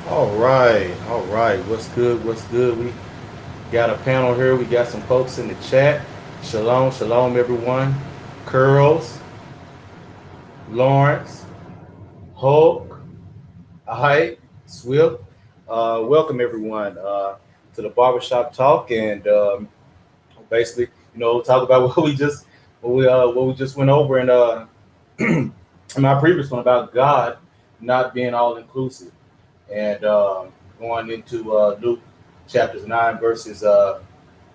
All right, all right. What's good? What's good? Got a panel here. We got some folks in the chat. Shalom, shalom, everyone. Curls, Lawrence, Hulk, Hype, Swift. Welcome everyone to the Barbershop Talk, and basically, talk about what we just went over in my previous one about God not being all inclusive, and going into Luke chapters 9 verses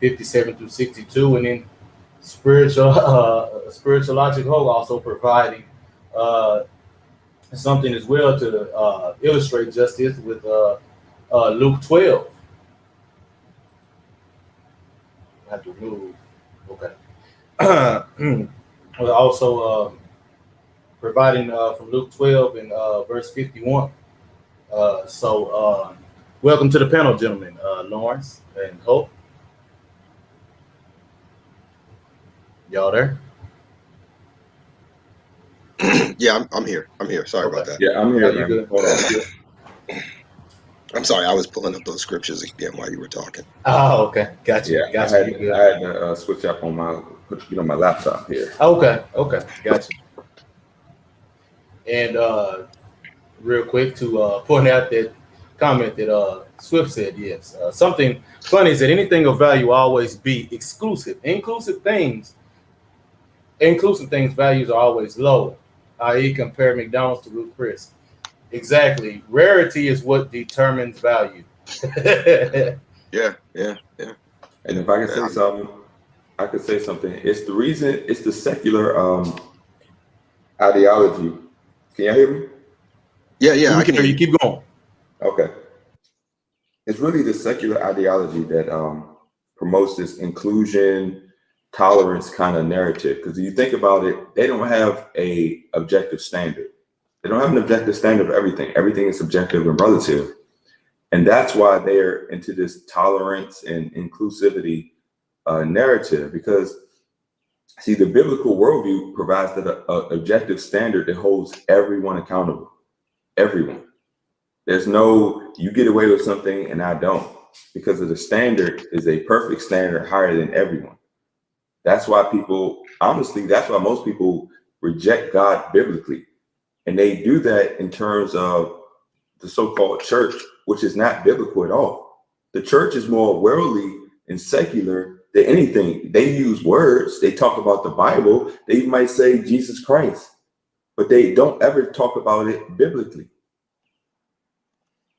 57 through 62, and then spiritual logic Hope also providing uh, something as well to illustrate justice with Luke 12. I have to move. Okay. Also providing from Luke 12 and verse 51. Welcome to the panel, gentlemen. Lawrence and Hope. Y'all there? Yeah, I'm here. I'm here. Sorry Okay. about that. Yeah, I'm Are here, you man. good? Hold on. I'm sorry. I was pulling up those scriptures again while you were talking. Oh, okay. Gotcha. Yeah, I Gotcha. had You good? I had to switch up on my laptop here. Okay. Okay. Gotcha. And real quick to point out that comment that Swift said, yes. Something funny is that anything of value will always be exclusive. Inclusive things values are always low, i.e., compare McDonald's to Ruth Chris. Exactly. Rarity is what determines value. Yeah, yeah, yeah. And if I could Yeah, say something, I could say something. It's the reason. It's the secular ideology. Can you hear me? yeah. We I can can hear hear you. you. Keep going. Okay. It's really the secular ideology that promotes this inclusion, tolerance kind of narrative. Because if you think about it, they don't have a objective standard. They don't have an objective standard of everything. Everything is subjective and relative. And that's why they're into this tolerance and inclusivity narrative. Because, see, the biblical worldview provides that a objective standard that holds everyone accountable. Everyone. There's no, you get away with something and I don't. Because of the standard is a perfect standard higher than everyone. That's why that's why most people reject God biblically. And they do that in terms of the so-called church, which is not biblical at all. The church is more worldly and secular than anything. They use words. They talk about the Bible. They might say Jesus Christ, but they don't ever talk about it biblically.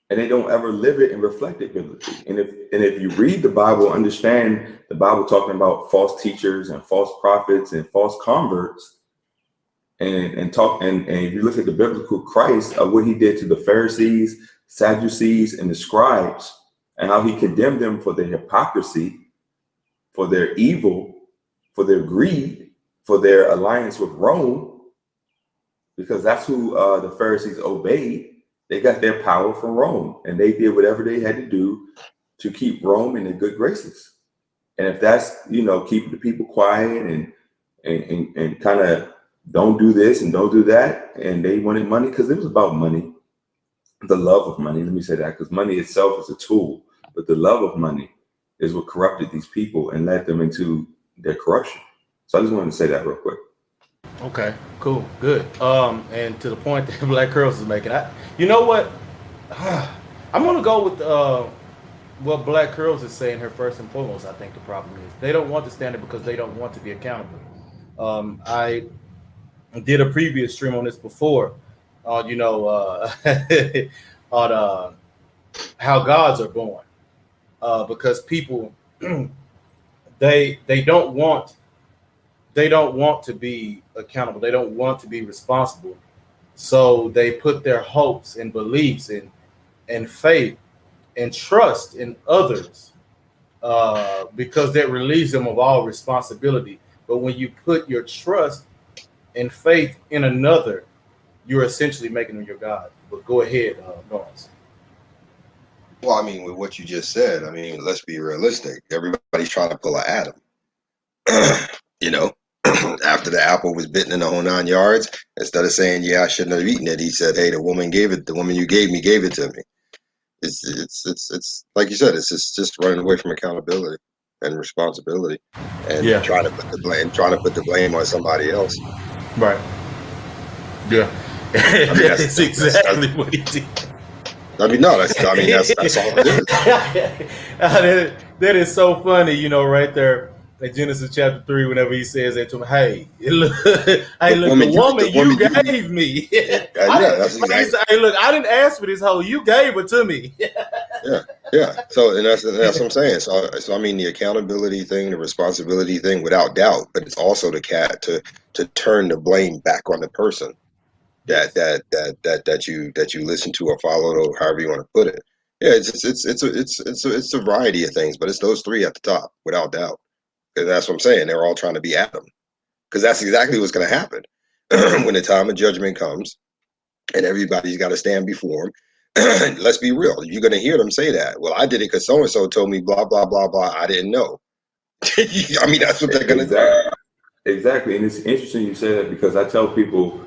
And they don't ever live it and reflect it biblically. And if you read the Bible, understand the Bible talking about false teachers and false prophets and false converts, and if you look at the biblical Christ of what he did to the Pharisees, Sadducees, and the scribes, and how he condemned them for their hypocrisy, for their evil, for their greed, for their alliance with Rome, because that's who the Pharisees obeyed. They got their power from Rome, and they did whatever they had to do to keep Rome in their good graces. And if that's, keeping the people quiet and kind of don't do this and don't do that, and they wanted money because it was about money, the love of money. Let me say that, because money itself is a tool, but the love of money is what corrupted these people and led them into their corruption. So I just wanted to say that real quick. Okay, cool, good. And to the point that Black Curls is making, you know what? I'm gonna go with what Black Curls is saying here first and foremost. I think the problem is they don't want the standard because they don't want to be accountable. I did a previous stream on this before, on on how gods are born, because people they they don't want to be accountable. They don't want to be responsible. So they put their hopes and beliefs and faith and trust in others because that relieves them of all responsibility. But when you put your trust and faith in another, you're essentially making them your God. But go ahead, Lawrence. Well, I mean, with what you just said, I mean, let's be realistic. Everybody's trying to pull an Adam. you know, after the apple was bitten in the whole 9 yards, instead of saying, "Yeah, I shouldn't have eaten it," he said, "Hey, the woman you gave it to me." It's like you said, it's just running away from accountability and responsibility, and Yeah. trying to put the blame on somebody else. Right. Yeah. I mean, That is exactly that's what he did. I mean, no, that's all it is. That is so funny, right there in Genesis chapter 3, whenever he says that to him, hey, look, hey, look, the woman you gave me. I Yeah, didn't, that's exactly. hey, look, I didn't ask for this hoe. You gave it to me. Yeah. So, and that's what I'm saying. So I mean, the accountability thing, the responsibility thing, without doubt, but it's also the cat to turn the blame back on the person Yes. that you listen to or follow, or however you want to put it. Yeah, it's a variety of things, but it's those three at the top, without doubt. Because that's what I'm saying. They're all trying to be Adam. Because that's exactly what's going to happen when the time of judgment comes, and everybody's got to stand before him. Let's be real. You're going to hear them say that. Well, I did it because so and so told me blah blah blah blah. I didn't know. I mean, that's what they're going to do. Exactly. And it's interesting you say that, because I tell people,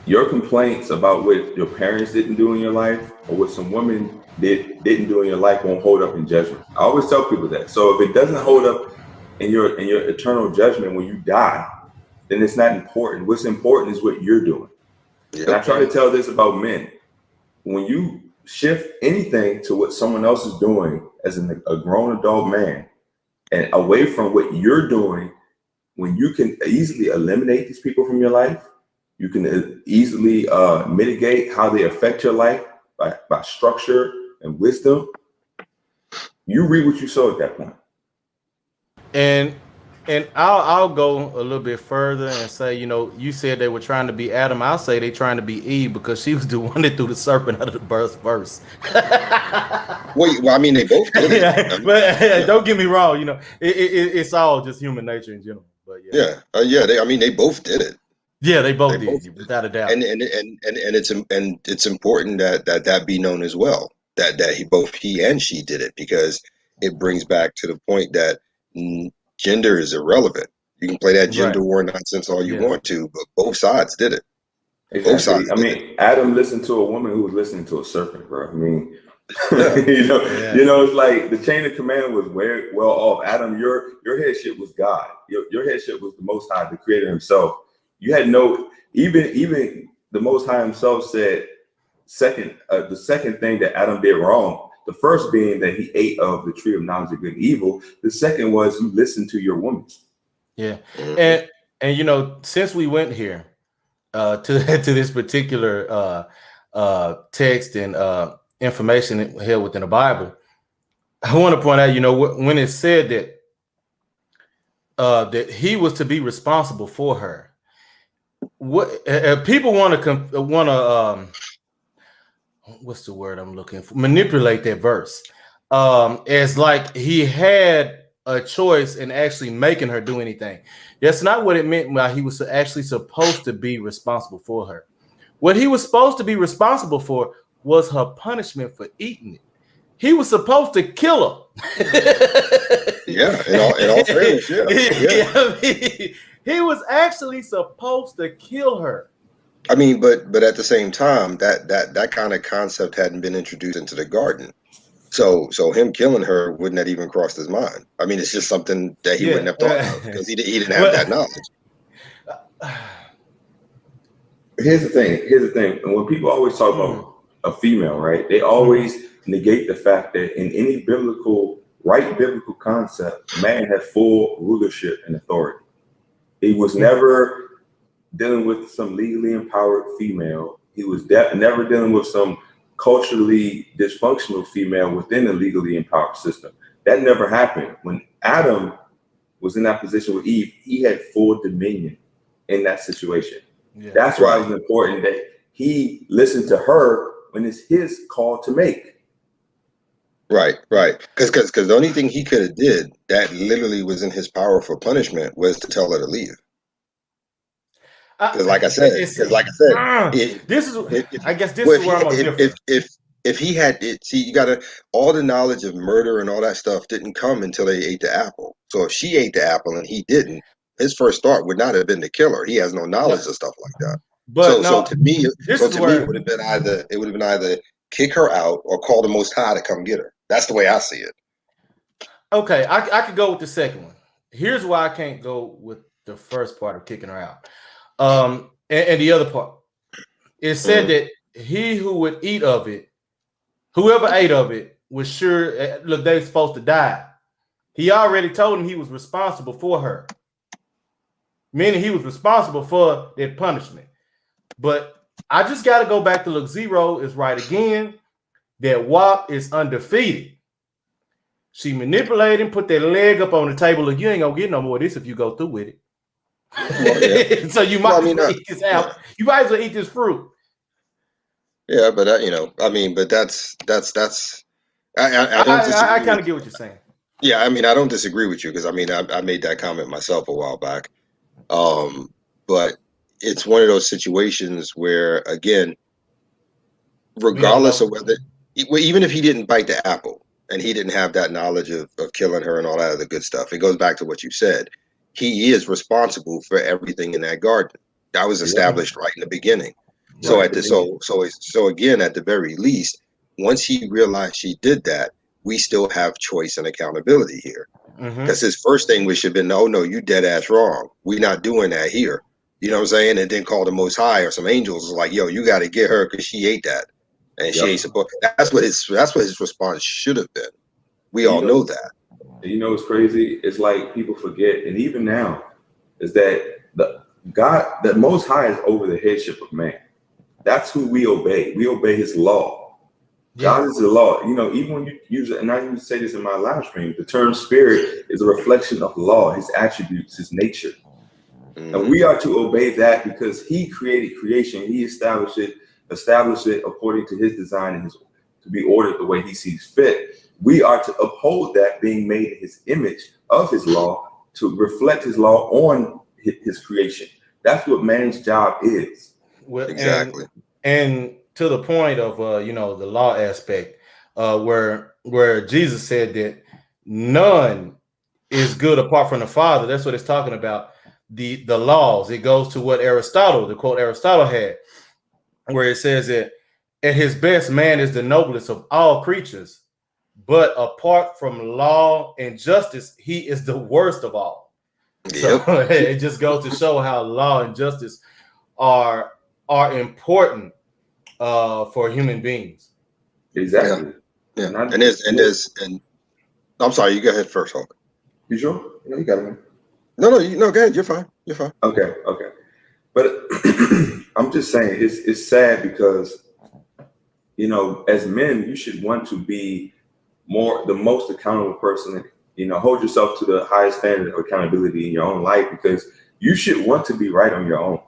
your complaints about what your parents didn't do in your life, or what some women didn't do in your life, won't hold up in judgment. I always tell people that. So if it doesn't hold up in your eternal judgment when you die, then it's not important. What's important is what you're doing. Yep. And I try to tell this about men. When you shift anything to what someone else is doing as a grown adult man, and away from what you're doing, when you can easily eliminate these people from your life, you can easily mitigate how they affect your life by structure and wisdom. You reap what you sow at that point. And I'll go a little bit further and say, you said they were trying to be Adam. I'll say they trying to be Eve, because she was the one that threw the serpent out of the verse. Well, I mean, they both did it. But don't get me wrong, it's all just human nature in general. But They both did it. Yeah, they both did, without a doubt. And it's important that be known as well, that both he and she did it, because it brings back to the point that gender is irrelevant. You can play that gender war nonsense all you want to, but both sides did it. Exactly. Both sides. I mean, Adam listened to a woman who was listening to a serpent, bro. I mean, Yeah. It's like the chain of command was well off. Adam, your headship was God. Your headship was the Most High, the Creator Himself. You had even the Most High Himself said the second thing that Adam did wrong. The first being that he ate of the tree of knowledge of good and evil. The second was you listened to your woman. Yeah, and since we went here to this particular text and information held within the Bible, I want to point out, when it said that he was to be responsible for her. What people want to what's the word I'm looking for? Manipulate that verse as like he had a choice in actually making her do anything. That's not what it meant by he was actually supposed to be responsible for her. What he was supposed to be responsible for was her punishment for eating it. He was supposed to kill her. Yeah, in all fairness, yeah. He was actually supposed to kill her. I mean, but at the same time, that kind of concept hadn't been introduced into the garden. So him killing her wouldn't have even crossed his mind. I mean, it's just something that he wouldn't have thought of, because he didn't have that knowledge. Here's the thing. And when people always talk about a female, right, they always negate the fact that in any biblical concept, man had full rulership and authority. He was never dealing with some legally empowered female. He was never dealing with some culturally dysfunctional female within a legally empowered system. That never happened. When Adam was in that position with Eve, he had full dominion in that situation. Yeah. That's why it was important that he listened to her when it's his call to make. Right. Because the only thing he could have did that literally was in his power for punishment was to tell her to leave. Because like I said, this is where I'm different. If he had it, see, you gotta, all the knowledge of murder and all that stuff didn't come until they ate the apple. So if she ate the apple and he didn't, his first thought would not have been to kill her. He has no knowledge of stuff like that. But so to me, it would have been either kick her out, or call the Most High to come get her. That's the way I see it. Okay, I could go with the second one. Here's why I can't go with the first part of kicking her out. And the other part, it said that he who would eat of it, whoever ate of it, was sure. Look, they're supposed to die. He already told him he was responsible for her, meaning he was responsible for that punishment. But I just got to go back to look. Zero is right again. That WAP is undefeated. She manipulated him, put that leg up on the table. Look, you ain't gonna get no more of this if you go through with it. Well, yeah. So you might as well eat this apple. Yeah. You might as well eat this fruit. Yeah, but but that's. I kind of get what you're saying. Yeah, I mean, I don't disagree with you because I made that comment myself a while back. But it's one of those situations where, again, regardless of whether, even if he didn't bite the apple and he didn't have that knowledge of killing her and all that other good stuff, it goes back to what you said. He is responsible for everything in that garden. That was established right in the beginning. Right. So again, at the very least, once he realized she did that, we still have choice and accountability here. Because his first thing should have been, no, you dead ass wrong. We're not doing that here. You know what I'm saying? And then call the Most High or some angels like, yo, you got to get her because she ate that, and she ain't supposed. That's what his response should have been. We all know that. You know what's crazy? It's like people forget, and even now, is that the Most High is over the headship of man. That's who we obey. We obey His law. God is the law. You know, even when you use it, and I even say this in my live stream, the term spirit is a reflection of law, His attributes, His nature. And we are to obey that because He created creation. He established it according to His design and to be ordered the way He sees fit. We are to uphold that, being made in His image of His law, to reflect His law on His creation. That's what man's job is. Well, exactly. And to the point of the law aspect, where Jesus said that none is good apart from the Father. That's what it's talking about. The laws. It goes to what the quote Aristotle had, where it says that at his best, man is the noblest of all creatures, but apart from law and justice, he is the worst of all. Yep. So it just goes to show how law and justice are important for human beings. Exactly. Yeah. And I'm sorry, you go ahead first, Hulk. You sure? No, you got it, man. No, go ahead. You're fine. Okay. But I'm just saying it's sad because, as men, you should want to be the most accountable person. Hold yourself to the highest standard of accountability in your own life, because you should want to be right on your own.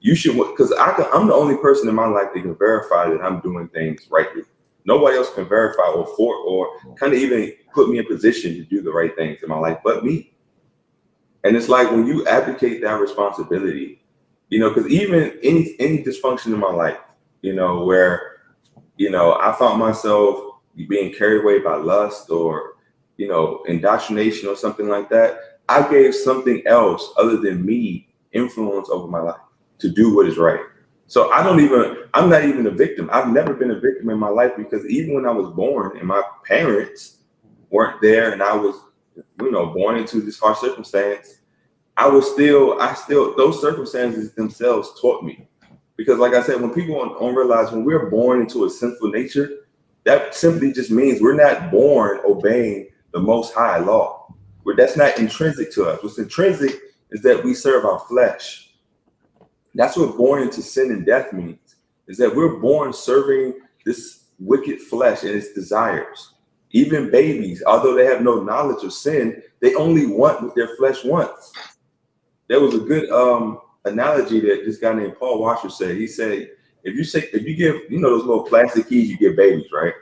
You should, because I'm the only person in my life that can verify that I'm doing things rightly. Nobody else can verify or kind of even put me in position to do the right things in my life but me. And it's like when you abdicate that responsibility, because even any dysfunction in my life, where, I found myself being carried away by lust or, indoctrination or something like that, I gave something else other than me influence over my life to do what is right. So I'm not even a victim. I've never been a victim in my life, because even when I was born and my parents weren't there and I was, born into this harsh circumstance, those circumstances themselves taught me. Because like I said, when people don't realize when we're born into a sinful nature, that simply just means we're not born obeying the Most High law. That's not intrinsic to us. What's intrinsic is that we serve our flesh. That's what born into sin and death means, is that we're born serving this wicked flesh and its desires. Even babies, although they have no knowledge of sin, they only want what their flesh wants. There was a good analogy that this guy named Paul Washer said. He said, if you give, those little plastic keys you give babies, right?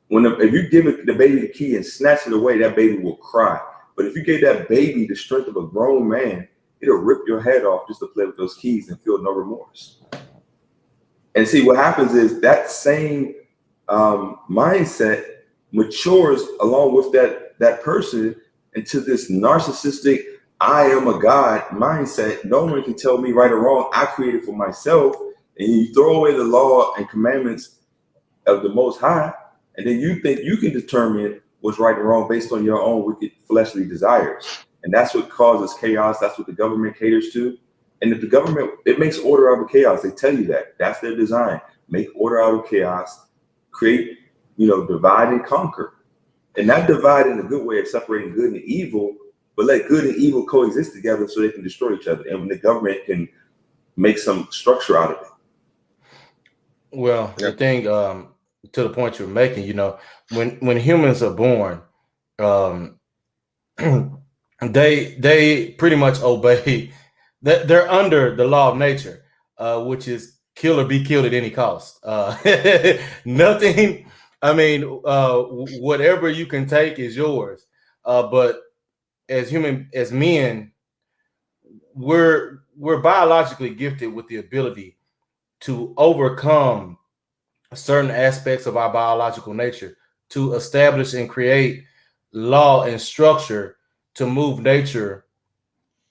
If you give the baby the key and snatch it away, that baby will cry. But if you gave that baby the strength of a grown man, it'll rip your head off just to play with those keys and feel no remorse. And see, what happens is that same mindset matures along with that person into this narcissistic, I am a God mindset. No one can tell me right or wrong. I created for myself. And you throw away the law and commandments of the Most High, and then you think you can determine what's right and wrong based on your own wicked fleshly desires. And that's what causes chaos. That's what the government caters to. And if the government, it makes order out of chaos. They tell you that. That's their design. Make order out of chaos, create, divide and conquer. And not divide in a good way of separating good and evil, but let good and evil coexist together so they can destroy each other. And the government can make some structure out of it. Well, the thing, to the point you're making, when humans are born, they pretty much obey. They're under the law of nature, which is kill or be killed at any cost. Nothing. I mean, whatever you can take is yours. But as men, we're biologically gifted with the ability to overcome certain aspects of our biological nature, to establish and create law and structure to move nature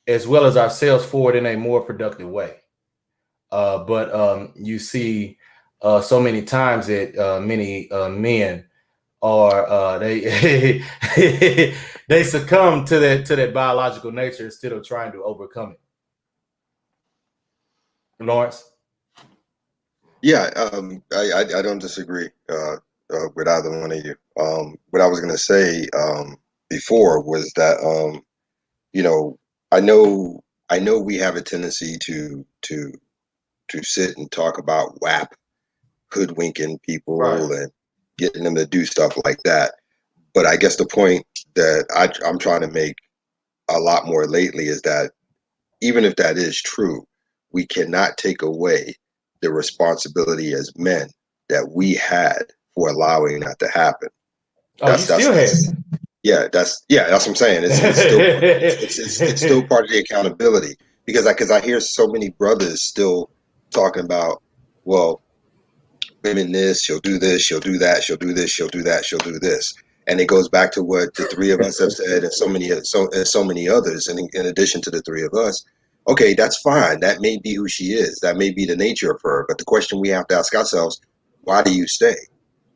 as well as ourselves forward in a more productive way. But you see so many times that many men are they they succumb to that biological nature instead of trying to overcome it. Lawrence? Yeah, I don't disagree with either one of you. What I was going to say before was that I know we have a tendency to sit and talk about WAP, hoodwinking people, Right, and getting them to do stuff like that. But I guess the point that I'm trying to make a lot more lately is that even if that is true, we cannot take away the responsibility as men that we had for allowing that to happen. Oh, you still have it. Yeah, that's what I'm saying. It's still part of the accountability because I hear so many brothers still talking about, well, women this, she'll do this, she'll do that, she'll do this, she'll do that, she'll do this. And it goes back to what the three of us have said and so many others, and in addition to the three of us. Okay, that's fine. That may be who she is. That may be the nature of her. But the question we have to ask ourselves, why do you stay?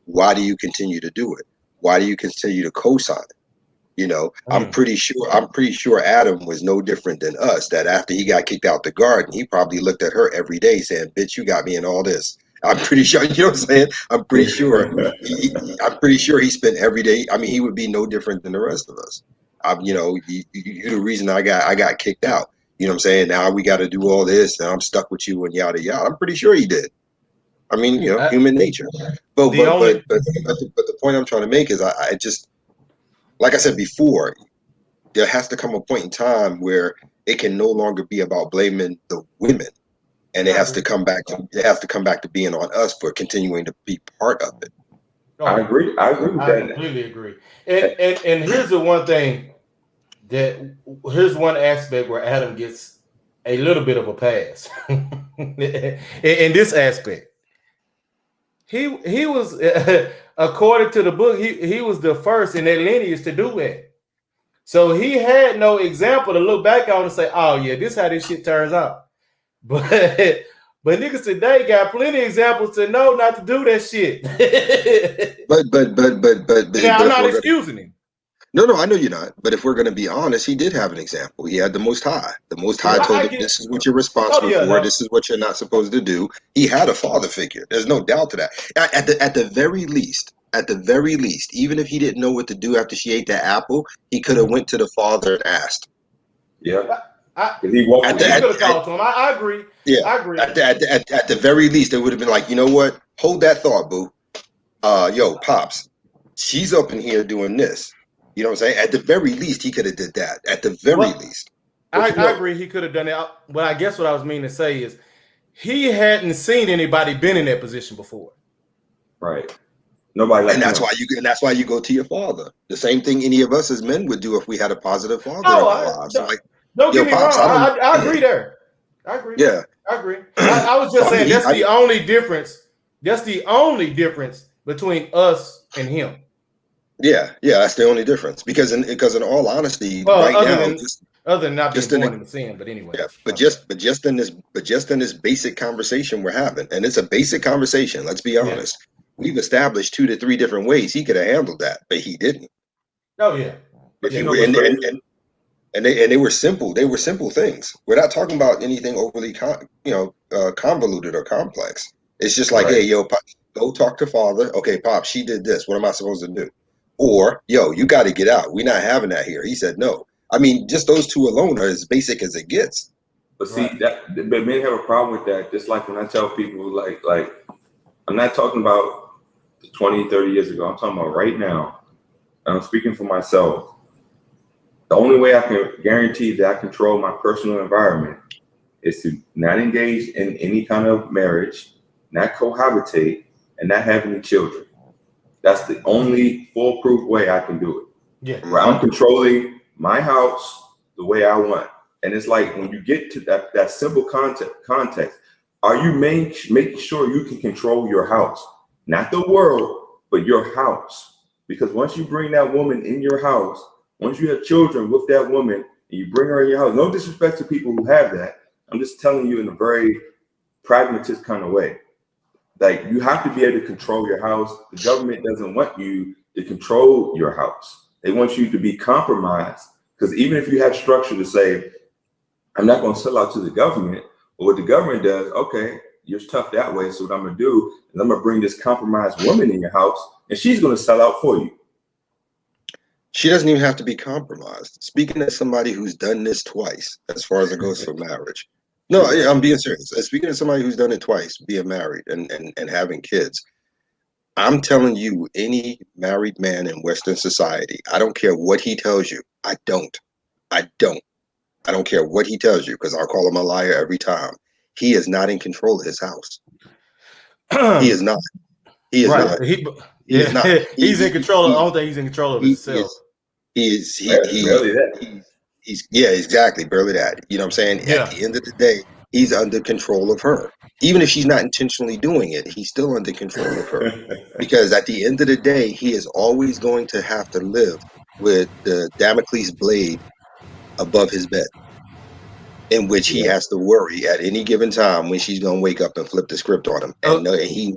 Why do you continue to do it? Why do you continue to co-sign it? I'm pretty sure Adam was no different than us, that after he got kicked out the garden, he probably looked at her every day saying, bitch, you got me in all this. I'm pretty sure, you know what I'm saying? I'm pretty sure he spent every day. I mean, he would be no different than the rest of us. You're the reason I got kicked out. You know what I'm saying? Now we got to do all this and I'm stuck with you and yada yada. I'm pretty sure he did. I mean, human nature. But the point I'm trying to make is I just, like I said before, there has to come a point in time where it can no longer be about blaming the women, and it has to come back to being on us for continuing to be part of it. Oh, I agree with I that. completely agree. And here's the one thing here's one aspect where Adam gets a little bit of a pass in this aspect. He was according to the book, he was the first in that lineage to do it. So he had no example to look back on and say, oh yeah, this is how this shit turns out. But niggas today got plenty of examples to know not to do that shit. but yeah, I'm not excusing him. No, I know you're not. But if we're going to be honest, he did have an example. He had the Most High. The Most High told him, this is what you're responsible for. This is what you're not supposed to do. He had a father figure. There's no doubt to that. At the very least, even if he didn't know what to do after she ate that apple, he could have went to the father and asked. Yeah. He could have called to him. I agree. Yeah, I agree. At the very least, it would have been like, you know what? Hold that thought, boo. Yo, Pops, she's up in here doing this. You know what I'm saying? At the very least, he could have did that. At the very least. I agree he could have done it. But I guess what I was meaning to say is he hadn't seen anybody been in that position before. Right. Nobody. And that's why you go to your father. The same thing any of us as men would do if we had a positive father in our lives. Don't get me wrong. I agree there. I agree. Yeah. I agree. I was just saying that's the only difference. That's the only difference between us and him. Yeah, that's the only difference. Because in all honesty, right now, other than not being born in sin, but anyway. Yeah, but just in this basic conversation we're having, and it's a basic conversation. Let's be honest. we've established 2 to 3 different ways he could have handled that, but he didn't. Oh yeah. But Yeah. you know what's crazy? And they were simple. They were simple things. We're not talking about anything overly convoluted or complex. It's just like, Right. hey, yo, Pop, go talk to father. Okay, Pop, she did this. What am I supposed to do? Or, yo, you got to get out. We're not having that here. He said no. I mean, just those two alone are as basic as it gets. But see but men have a problem with that. Just like when I tell people, like I'm not talking about 20, 30 years ago. I'm talking about right now. And I'm speaking for myself. The only way I can guarantee that I control my personal environment is to not engage in any kind of marriage, not cohabitate, and not have any children. That's the only foolproof way I can do it. Yeah. Where I'm controlling my house the way I want. And it's like when you get to that simple context, are you making sure you can control your house? Not the world, but your house. Because once you bring that woman in your house, once you have children with that woman and you bring her in your house, no disrespect to people who have that. I'm just telling you in a very pragmatist kind of way. Like, you have to be able to control your house. The government doesn't want you to control your house. They want you to be compromised. Because even if you have structure to say, I'm not going to sell out to the government, but what the government does, okay, you're tough that way. So what I'm going to do is I'm going to bring this compromised woman in your house, and she's going to sell out for you. She doesn't even have to be compromised. Speaking as somebody who's done this twice, as far as it goes for marriage. No, I'm being serious. Speaking as somebody who's done it twice, being married and having kids, I'm telling you, any married man in Western society, I don't care what he tells you. I don't care what he tells you, because I'll call him a liar every time. He is not in control of his house. He is not. He is not. He is not. He's in control. I don't think he's in control of himself. He's Yeah, exactly, barely that. You know what I'm saying? Yeah. At the end of the day, he's under control of her. Even if she's not intentionally doing it, he's still under control of her. Because at the end of the day, he is always going to have to live with the Damocles blade above his bed, in which he has to worry at any given time when she's gonna wake up and flip the script on him. And he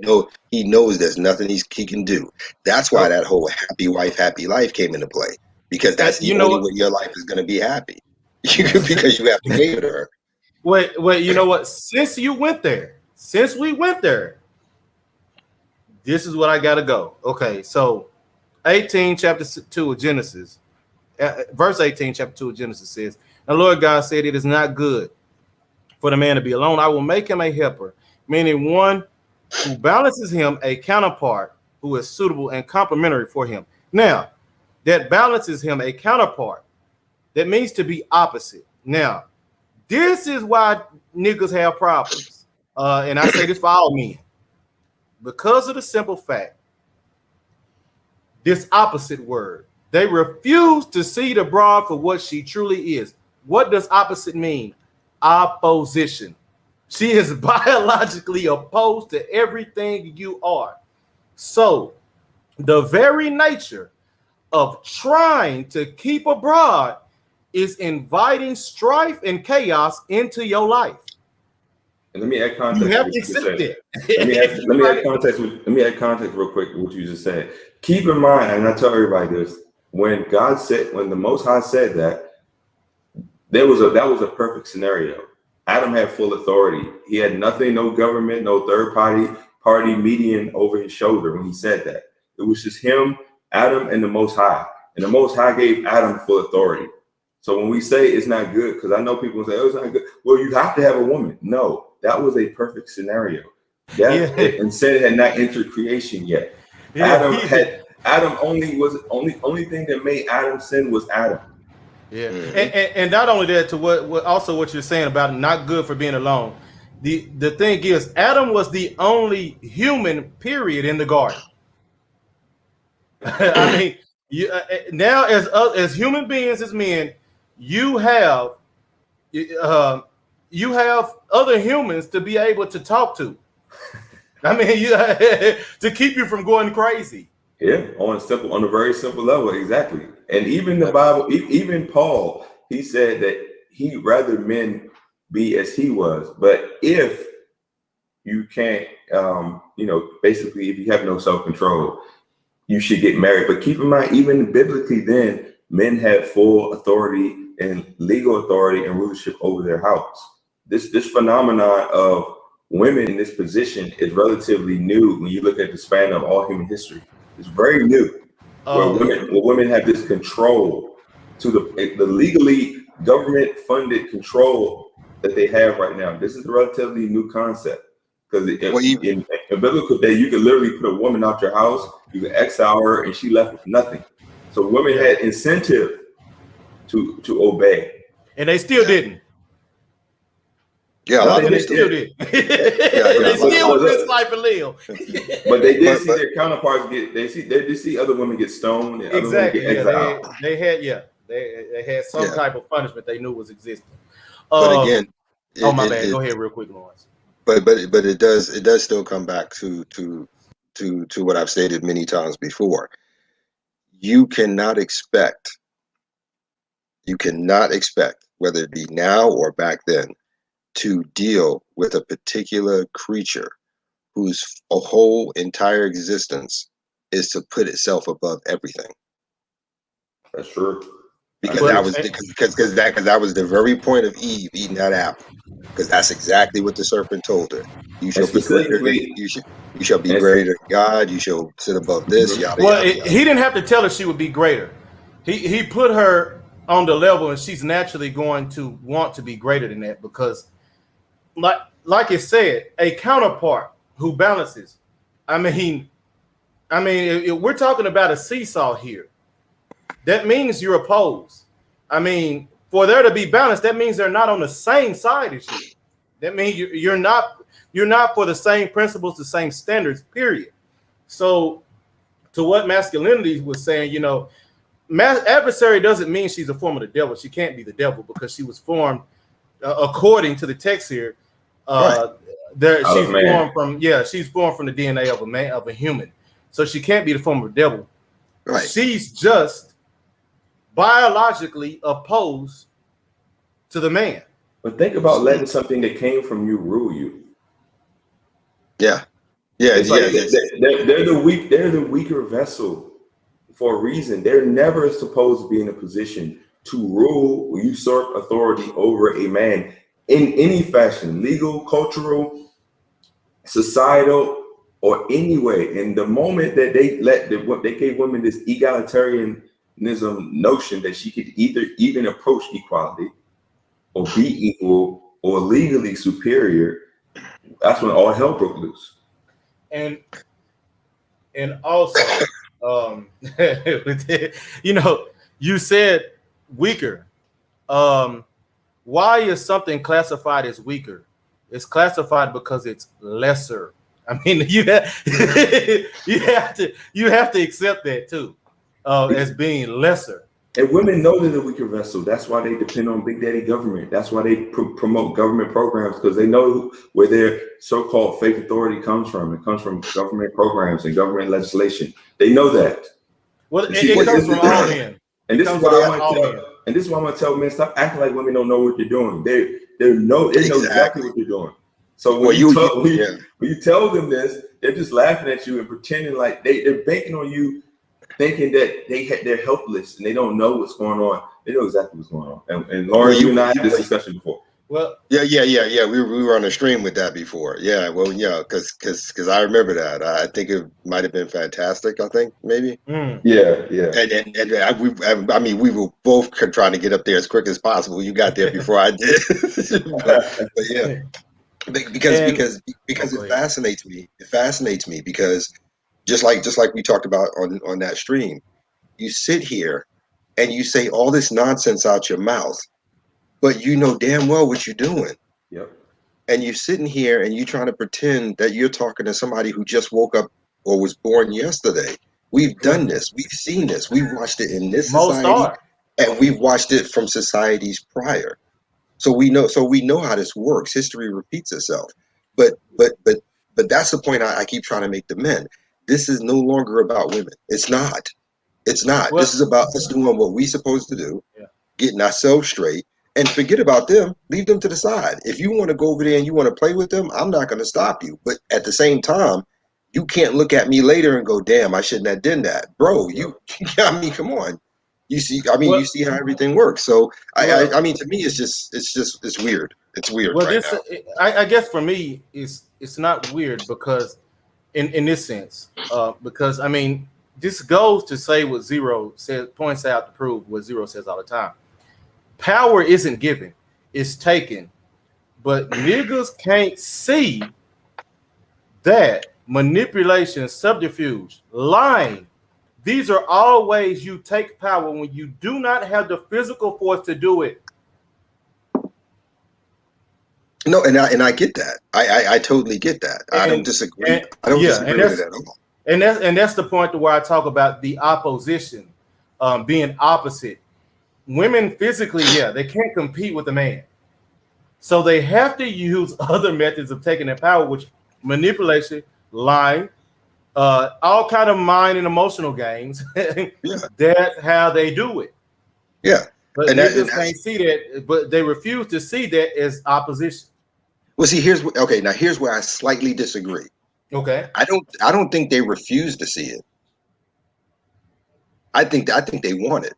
knows there's nothing he can do. That's why that whole happy wife, happy life came into play. Because that's the only way your life is gonna be happy. Because you have to cater to her. Wait, you know what? Since we went there, this is what I gotta go. Okay, so 18 chapter 2 of Genesis, verse 18 chapter 2 of Genesis says, "The Lord God said, it is not good for the man to be alone. I will make him a helper," meaning one who balances him, a counterpart who is suitable and complementary for him. Now, that balances him, a counterpart, that means to be opposite. Now, this is why niggas have problems. And I say this for all men. Because of the simple fact, this opposite word, they refuse to see the broad for what she truly is. What does opposite mean? Opposition. She is biologically opposed to everything you are. So the very nature of trying to keep a broad is inviting strife and chaos into your life. And let me add context. You have to accept it. Let me add context real quick to what you just said. Keep in mind, and I tell everybody this, when the Most High said that, that was a perfect scenario. Adam had full authority. He had nothing, no government, no third party median over his shoulder when he said that. It was just him, Adam, and the Most High. And the Most High gave Adam full authority. So when we say it's not good, because I know people say, oh, it's not good. Well, you have to have a woman. No, that was a perfect scenario. And said it had not entered creation yet. Yeah. Adam only thing that made Adam sin was Adam. Yeah, and not only that, to what you're saying about not good for being alone. The thing is, Adam was the only human, period, in the garden. I mean, now as human beings, as men, you have other humans to be able to talk to. I mean, to keep you from going crazy. Yeah, on a very simple level, exactly. And even the Bible, even Paul, he said that he'd rather men be as he was. But if you can't basically, if you have no self-control, you should get married. But keep in mind, even biblically, then men had full authority and legal authority and rulership over their house. This phenomenon of women in this position is relatively new when you look at the span of all human history. It's very new, where women have this control to the legally government funded control that they have right now. This is a relatively new concept. Because in a biblical day, you can literally put a woman out your house, you can exile her, and she left with nothing. So women had incentive to obey, and they still didn't. Yeah, a lot of they them still did. Yeah, They still want this life and live. But they did see their counterparts get. They did see other women get stoned and other women get exiled. They had some type of punishment they knew was existing. But again, my bad. Go ahead, real quick, Lawrence. But it does still come back to what I've stated many times before. You cannot expect, whether it be now or back then, to deal with a particular creature whose whole entire existence is to put itself above everything. That's true. Because that was the very point of Eve eating that apple. Because that's exactly what the serpent told her. You shall be greater than you shall be greater than God. You shall sit above this. Yada, well, yada, yada. He didn't have to tell her she would be greater. He put her on the level, and she's naturally going to want to be greater than that because, like it said, a counterpart who balances. I mean, if we're talking about a seesaw here. That means you're opposed. I mean, for there to be balanced, that means they're not on the same side as you. That means you're not for the same principles, the same standards, period. So to what masculinity was saying, adversary doesn't mean she's a form of the devil. She can't be the devil because she was formed according to the text here. She's formed from the DNA of a man, of a human. So she can't be the form of the devil. Right. She's just biologically opposed to the man. But think about letting something that came from you rule you. Yeah. They're the weaker vessel for a reason. They're never supposed to be in a position to rule or usurp authority over a man in any fashion, legal, cultural, societal, or any way. And the moment that they gave women this egalitarianism notion that she could either even approach equality or be equal or legally superior, that's when all hell broke loose. And also, you said weaker. Why is something classified as weaker? It's classified because it's lesser. I mean, you have to accept that too, as being lesser. And women know they're the weaker vessel. That's why they depend on big daddy government. That's why they promote government programs, because they know where their so-called fake authority comes from. It comes from government programs and government legislation. They know that. Well, it comes from all men. And this is why I want to tell men, stop acting like women don't know what they're doing. They know exactly what they're doing. So when you tell them this, they're just laughing at you and pretending like they're banking on you, thinking that they're helpless and they don't know what's going on. They know exactly what's going on. And Lauren, you and I had this discussion before. Well, yeah. We were on a stream with that before. Yeah, well, yeah, because I remember that. I think it might have been fantastic. I think maybe. Yeah. And we were both trying to get up there as quick as possible. You got there before I did. but yeah, because it fascinates me. It fascinates me because just like we talked about on that stream, you sit here and you say all this nonsense out your mouth. But you know damn well what you're doing. Yep. And you're sitting here and you're trying to pretend that you're talking to somebody who just woke up or was born yesterday. We've done this. We've seen this. We've watched it in this society, and we've watched it from societies prior. So we know how this works. History repeats itself. But that's the point I keep trying to make to men. This is no longer about women. It's not. Well, this is about us doing what we're supposed to do, getting ourselves straight, and forget about them. Leave them to the side. If you want to go over there and you want to play with them, I'm not going to stop you. But at the same time, you can't look at me later and go, "Damn, I shouldn't have done that, bro." You, I mean, come on. You see, I mean, Well, you see how everything works. So, well, I mean, to me, it's weird. It's weird well. right This, now. I guess, for me, it's not weird because, in this sense, because I mean, this goes to say what Zero says, points out to prove what Zero says all the time. Power isn't given; it's taken. But niggas can't see that manipulation, subterfuge, lying. These are all ways you take power when you do not have the physical force to do it. No, and I get that. I totally get that. I don't And disagree. and I don't yeah, disagree with it at all. that's the point to where I talk about the opposition, being opposite. Women physically, yeah, they can't compete with a man, so they have to use other methods of taking their power, which manipulation, lying, all kind of mind and emotional games. Yeah, That's how they do it. yeah. But And niggas that's can't see that, but they refuse to see that as opposition. well. See, here's okay. Now here's where I slightly disagree. Okay. I don't think they refuse to see it. I think they want it.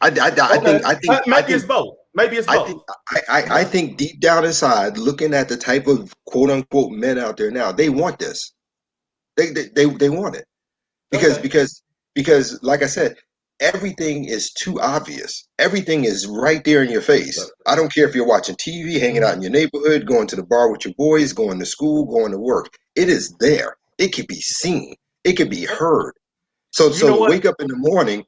Okay. I Maybe it's think both. Maybe it's I think both. I think deep down inside, looking at the type of quote unquote men out there now, they want this. They want it because Okay. because because like I said, everything is too obvious. Everything is right there in your face. I don't care if you're watching TV, hanging out in your neighborhood, going to the bar with your boys, going to school, going to work. It is there. It can be seen. It can be heard. So You know to what? wake up in the morning,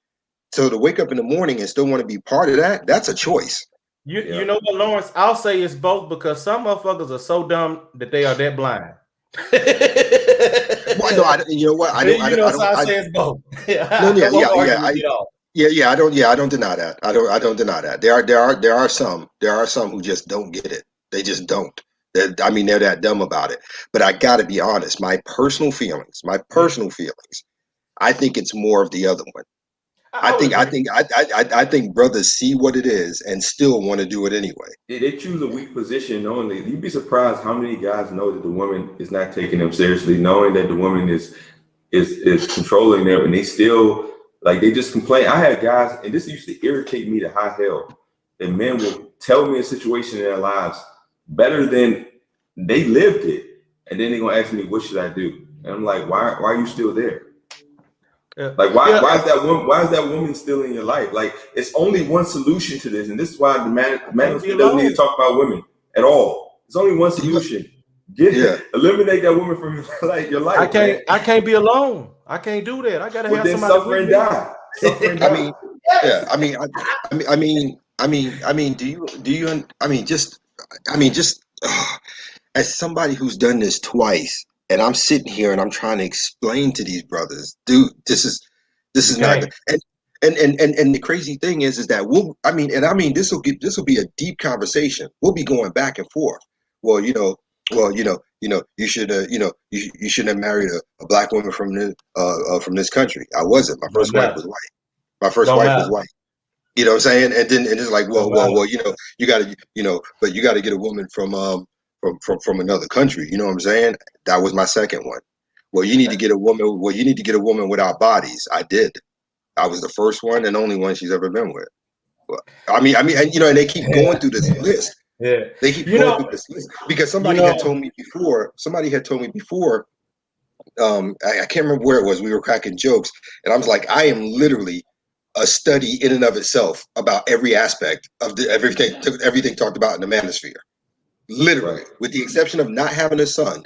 and still want to be part of that, that's a choice. You know what, Lawrence? I'll say it's both because some motherfuckers are so dumb that they are that blind. Well, no, you know what? So I say it's both. No, I yeah, won't argue yeah, with you at all. I don't deny that. I don't deny that. There are some who just don't get it. They just don't. I mean, they're that dumb about it. But I got to be honest. My Yeah. personal feelings. I think it's more of the other one. I would agree. I think brothers see what it is and still want to do it anyway. They choose a weak position knowing that you'd be surprised how many guys know that the woman is not taking them seriously, knowing that the woman is controlling them, and they still like they just complain. I had guys, and this used to irritate me to high hell, that men will tell me a situation in their lives better than they lived it, and then they're gonna ask me, what should I do? And I'm like, why are you still there? Yeah. Like Yeah. why is that woman still in your life? Like it's only one solution to this, and this is why the manosphere doesn't need to talk about women at all. It's only one solution. Yeah. Eliminate that woman from your life. I can't be alone. I can't do that. I gotta Well, have then somebody suffer with and me. die. Suffer and I die. mean, yeah. I mean, do you? I mean, just as somebody who's done this twice, and I'm sitting here and I'm trying to explain to these brothers, dude, this You is not can't. good. And the crazy thing is that I mean this will be a deep conversation. We'll be going back and forth. Well, you should you shouldn't have married a black woman from this country. I wasn't. My Don't first wife matter. was white. My first Don't wife was matter. white. You know what I'm saying? And it's like, Don't matter. you got to, but you got to get a woman from another country. You know what I'm saying? That was my second one. Well, you need to get a woman. Well, you need to get a woman without bodies. I did. I was the first one and only one she's ever been with. Well, and and they keep going Yeah. through this list. Yeah. They keep You going know, through this list because you somebody had know, told me before. Somebody had told me before. I can't remember where it was. We were cracking jokes, and I was like, I am literally a study in and of itself about every aspect of everything talked about in the manosphere. Literally, Right. with the exception of not having a son,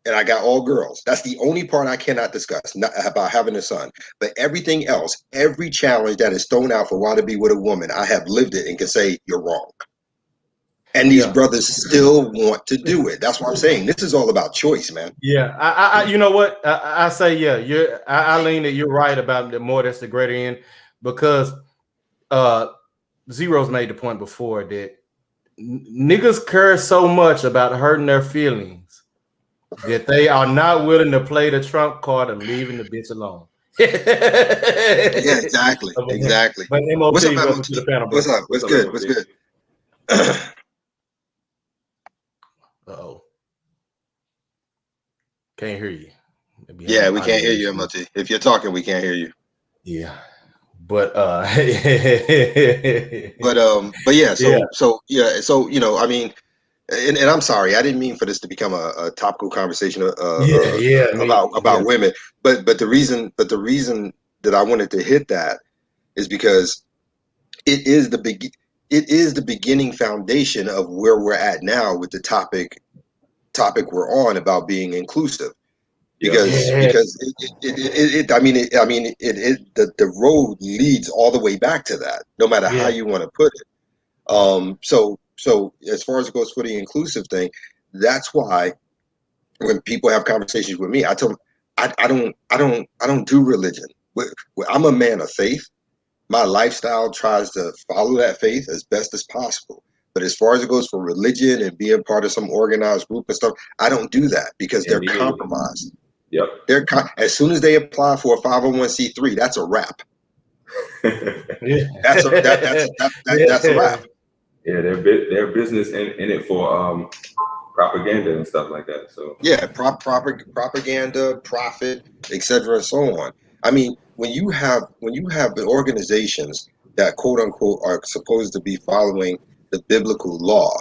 and I got all girls. That's the only part I cannot discuss not about having a son. But everything else, every challenge that is thrown out for why to be with a woman, I have lived it and can say you're wrong. And these yeah. brothers still want to do it. That's what I'm saying. This is all about choice, man. Yeah, you know what? I say, yeah, I lean that you're right about the more that's the greater end because uh, Zero's made the point before that niggas care so much about hurting their feelings that they are not willing to play the trump card of leaving the bitch alone. Yeah, exactly, exactly. But MOT, What's up, welcome MOT? to the panel, What's brother. up? What's good? What's good? Uh-oh. Can't hear you. Maybe Yeah, having we can't audio hear you, issues. MOT. If you're talking, we can't hear you. Yeah. But But yeah, yeah. so you know, I mean, and I'm sorry, I didn't mean for this to become a topical conversation Yeah. about women, but the reason that I wanted to hit that is because it is the beginning foundation of where we're at now with the topic we're on about being inclusive. Because Yeah. the road leads all the way back to that, no matter how Yeah. you want to put it. So as far as it goes for the inclusive thing, that's why when people have conversations with me, I tell them I don't do religion. I'm a man of faith. My lifestyle tries to follow that faith as best as possible. But as far as it goes for religion and being part of some organized group and stuff, I don't do that because they're compromised. Yep. As soon as they apply for a 501c3, that's a wrap. Yeah. That's a wrap. Yeah, their business in it for propaganda and stuff like that. So Yeah, propaganda, profit, etc., and so on. I mean, when you have organizations that quote unquote are supposed to be following the biblical law,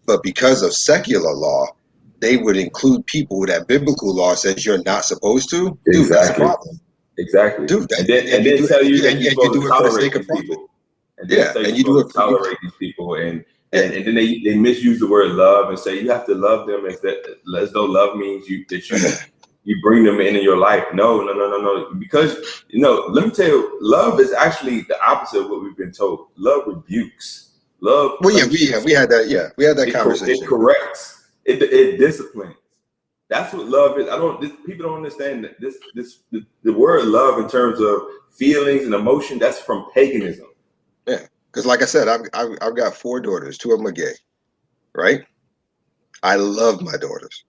but because of secular law, they would include people that biblical law says you're not supposed to. Dude, that's a exactly, problem. exactly. Dude, And then tell you that you're and you supposed do to it for the tolerate sake of these profit. people. And then Yeah, say and you're you do supposed it to tolerate these people, and yeah. and then they misuse the word love and say you have to love them as though love means you bring them into your life. No. Because let me tell you, love is actually the opposite of what we've been told. Love rebukes. Love. Well, we had that. Yeah, we had that conversation. It corrects. It disciplines. That's what love is. People don't understand that the word love in terms of feelings and emotion. That's from paganism. Yeah, because like I said, I've got 4 daughters. 2 of them are gay, right? I love my daughters.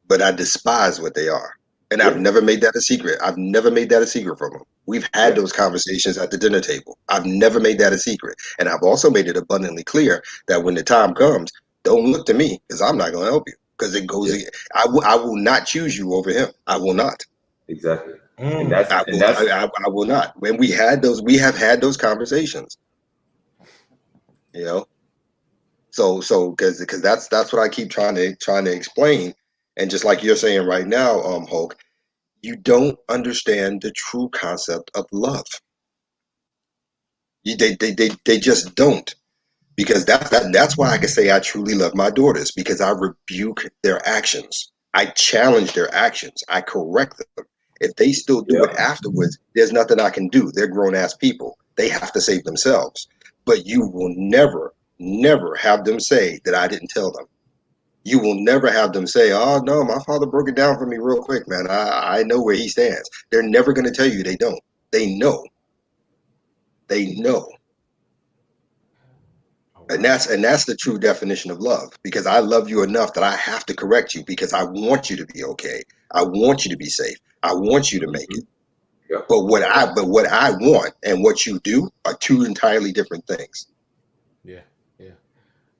But I despise what they are. And I've never made that a secret. I've never made that a secret from them. We've had those conversations at the dinner table. I've never made that a secret. And I've also made it abundantly clear that when the time comes, don't look to me because I'm not going to help you. Because it goes, I will not choose you over him. I will not. Exactly. Mm. I will not. When we have had those conversations, you know. So because that's what I keep trying to explain, and just like you're saying right now, Hulk, you don't understand the true concept of love. They just don't, because that's why I can say I truly love my daughters, because I rebuke their actions, I challenge their actions, I correct them. If they still do it afterwards, there's nothing I can do. They're grown ass people. They have to save themselves. But you will never have them say that I didn't tell them. You will never have them say, "Oh no, my father broke it down for me real quick, man. I know where he stands." They're never going to tell you they don't. They know. They know. And that's the true definition of love, because I love you enough that I have to correct you because I want you to be okay. I want you to be safe. I want you to make it. Yeah. But what I want and what you do are 2 entirely different things. Yeah.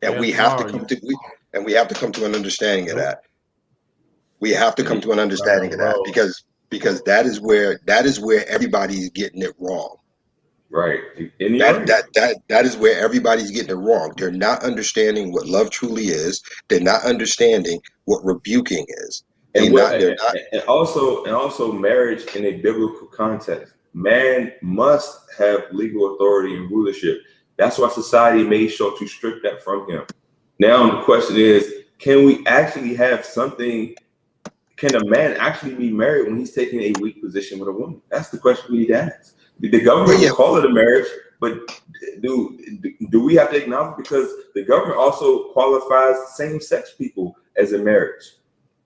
And we have to come to an understanding of that. We have to come to an understanding of that, because that is where everybody's getting it wrong. Right. And you're right. That is where everybody's getting it wrong. They're not understanding what love truly is. They're not understanding what rebuking is. And also marriage in a biblical context. Man must have legal authority and rulership. That's why society made sure to strip that from him. Now the question is, can we actually have something? Can a man actually be married when he's taking a weak position with a woman? That's the question we need to ask. The government will call it a marriage, but do we have to acknowledge, because the government also qualifies same-sex people as a marriage?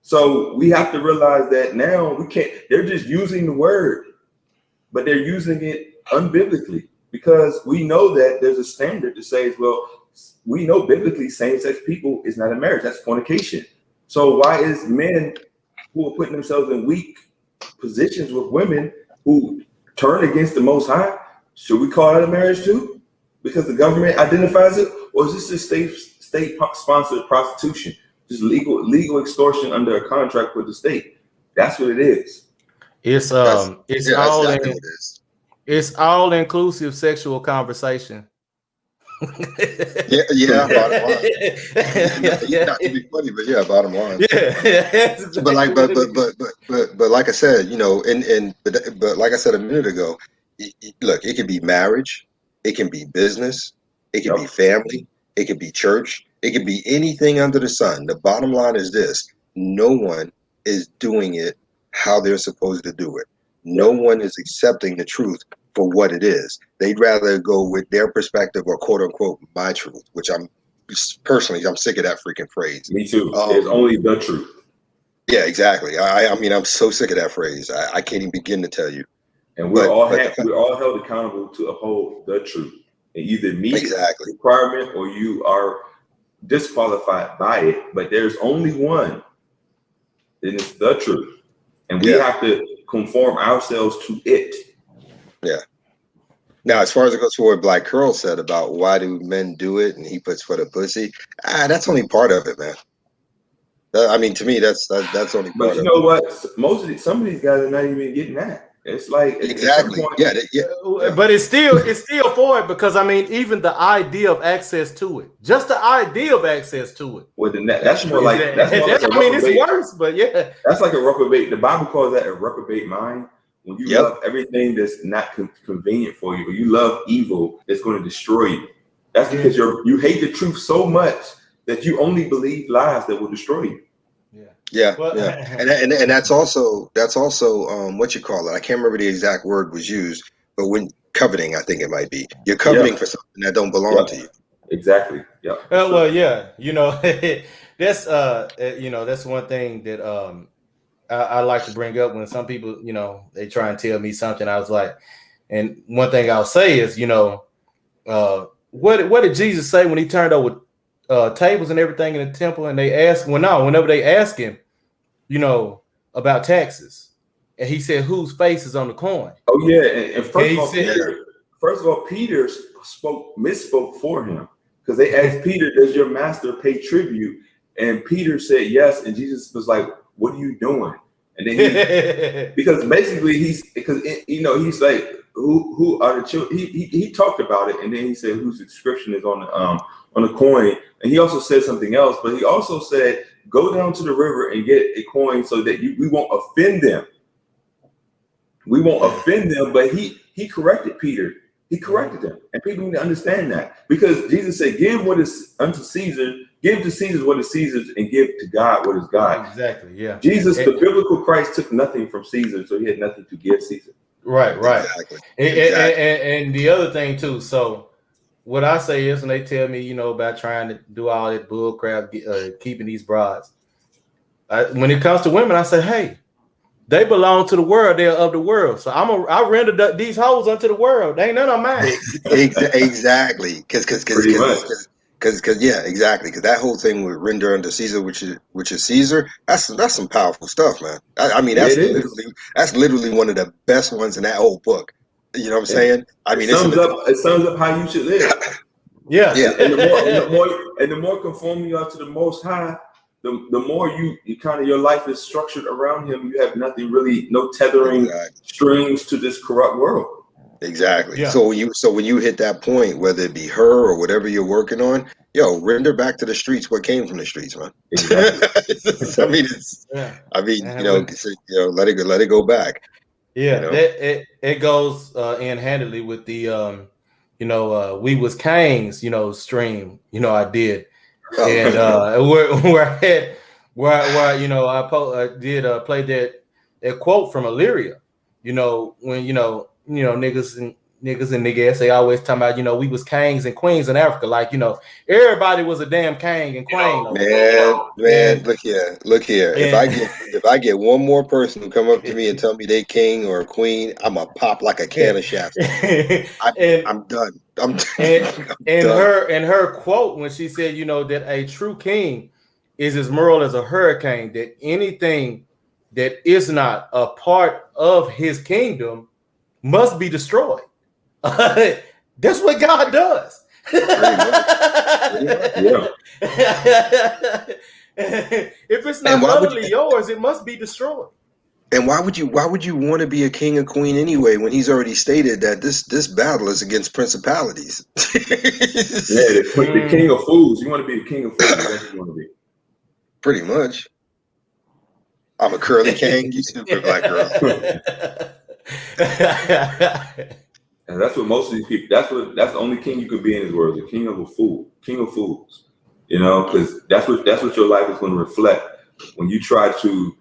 So we have to realize that now we can't. They're just using the word, but they're using it unbiblically, because we know that there's a standard to say, well, we know biblically same-sex people is not a marriage. That's fornication. So why is men who are putting themselves in weak positions with women who turn against the Most High, should we call that a marriage too? Because the government identifies it, or is this just state-sponsored prostitution, just legal extortion under a contract with the state? That's what it is. It's That's all exactly what it is. it's all inclusive sexual conversation. Yeah. Bottom line. Not to be funny, but yeah, bottom line. Yeah. But like I said, but like I said a minute ago, look, it can be marriage, it can be business, it can be family, it can be church, it can be anything under the sun. The bottom line is this: no one is doing it how they're supposed to do it. No one is accepting the truth for what it is. They'd rather go with their perspective or quote unquote my truth, which I'm sick of that freaking phrase. Me too. It's only the truth. Yeah, exactly. I mean, I'm so sick of that phrase. I can't even begin to tell you. And we're all held accountable to uphold the truth. And either meet the requirement or you are disqualified by it. But there's only one, and it's the truth. And we have to conform ourselves to it. Yeah. Now, as far as it goes for what Black Curl said about why do men do it, and he puts for the pussy, that's only part of it, man. I mean, to me, that's only part of it. But you know what? Some of these guys are not even getting that. It's like exactly, But it's still for it, because I mean, even the idea of access to it, just the idea of access to it. Well, that's more like I mean, it's worse, but yeah, that's like a reprobate. The Bible calls that a reprobate mind. When you love everything that's not convenient for you, or you love evil that's going to destroy you. That's because you hate the truth so much that you only believe lies that will destroy you. Yeah. And that's also what you call it. I can't remember the exact word was used, but when coveting, I think it might be. You're coveting for something that don't belong to you. Exactly. Yeah. Well, yeah. That's that's one thing that I like to bring up when some people, they try and tell me something. I was like, and one thing I'll say is, what did Jesus say when he turned over tables and everything in the temple? And they asked, whenever they ask him, about taxes, and he said, whose face is on the coin? Oh yeah, and first of all, Peter misspoke for him, because they asked Peter, "Does your master pay tribute?" And Peter said yes, and Jesus was like, "What are you doing?" And then because basically he's like, who are the children? He talked about it, and then he said whose inscription is on the coin, and he also said something else, but he also said, go down to the river and get a coin so that we won't offend them. We won't offend them, but he corrected Peter. He corrected them, and people need to understand that, because Jesus said, "Give what is unto Caesar, give to Caesar what is Caesar's, and give to God what is God." Exactly. Yeah. Jesus, the biblical Christ, took nothing from Caesar, so he had nothing to give Caesar. Right. Exactly. And the other thing too. So what I say is, when they tell me, about trying to do all that bull crap, keeping these brides, when it comes to women, I say, hey, they belong to the world. They're of the world. So I render these hoes unto the world. They ain't none of mine. Exactly. Because that whole thing with render unto Caesar, which is Caesar, that's some powerful stuff, man. I mean, that's literally one of the best ones in that whole book. You know what I'm saying? I mean, it sums up how you should live. Yeah. And the more conform you are to the Most High, the more you kind of, your life is structured around him. You have nothing really, no tethering strings to this corrupt world. Exactly. Yeah. So when you hit that point, whether it be her or whatever you're working on, render back to the streets what came from the streets, man. Exactly. Let it go back. Yeah, it goes in handily with the we was Kings, stream, I did. And where I did play that quote from Illyria, when niggas and niggas, they always talking about, we was kings and queens in Africa, like, everybody was a damn king and queen. Man, look here. If I get one more person who come up to me and tell me they king or a queen, I'm gonna pop like a can of shaft. I'm done. Her quote when she said, that a true king is as moral as a hurricane, that anything that is not a part of his kingdom must be destroyed. That's what God does. Yeah. If it's And not utterly yours, it must be destroyed. And why would you want to be a king or queen anyway when he's already stated that this battle is against principalities? Yeah, the king of fools. You want to be the king of fools. That's what you want to be. Pretty much. I'm a curly king. You stupid black girl. And that's what most of these people. That's the only king you could be in this world. The king of a fool. King of fools. You know, because that's what your life is going to reflect when you try to,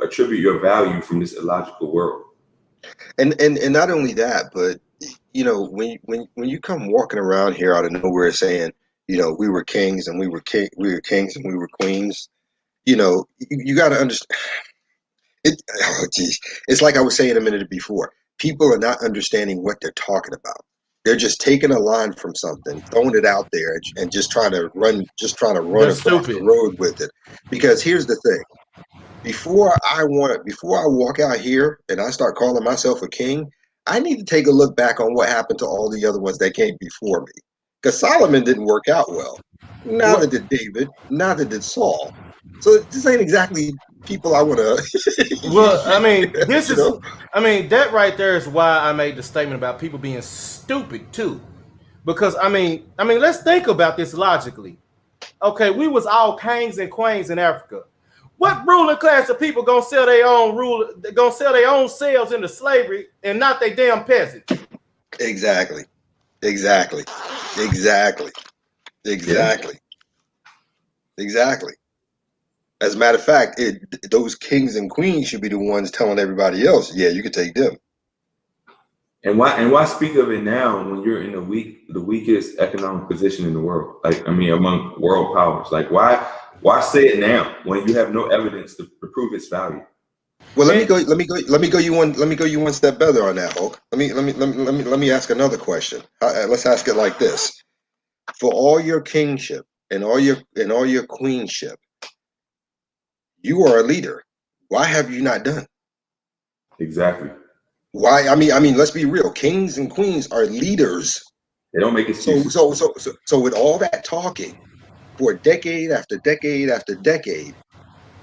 attribute your value from this illogical world. And not only that, but when you come walking around here out of nowhere saying, we were kings and we were kings and we were queens, you got to understand it. Oh, geez. It's like I was saying a minute before. People are not understanding what they're talking about. They're just taking a line from something, throwing it out there, and just trying to run They're across the stupid. road with it. Because here's the thing. Before I walk out here and I start calling myself a king, I need to take a look back on what happened to all the other ones that came before me. Because Solomon didn't work out well. Neither did David. Neither did Saul. So this ain't exactly people I want to. Well, I mean, you know? that right there is why I made the statement about people being stupid too. Because I mean, let's think about this logically. Okay, we was all kings and queens in Africa. What ruling class of people gonna sell their own selves into slavery and not they damn peasants? Exactly. As a matter of fact, those kings and queens should be the ones telling everybody else, yeah, you can take them. And why speak of it now when you're in the weakest economic position in the world? Like, I mean, among world powers. Like, why say it now when you have no evidence to prove its value? Well, let me go you one step better on that, Hulk. Let me ask another question. Let's ask it like this: for all your kingship and all your queenship, you are a leader. Why have you not done? Exactly. Why? I mean, let's be real. Kings and queens are leaders. They don't make excuses. So with all that talking for decade after decade after decade,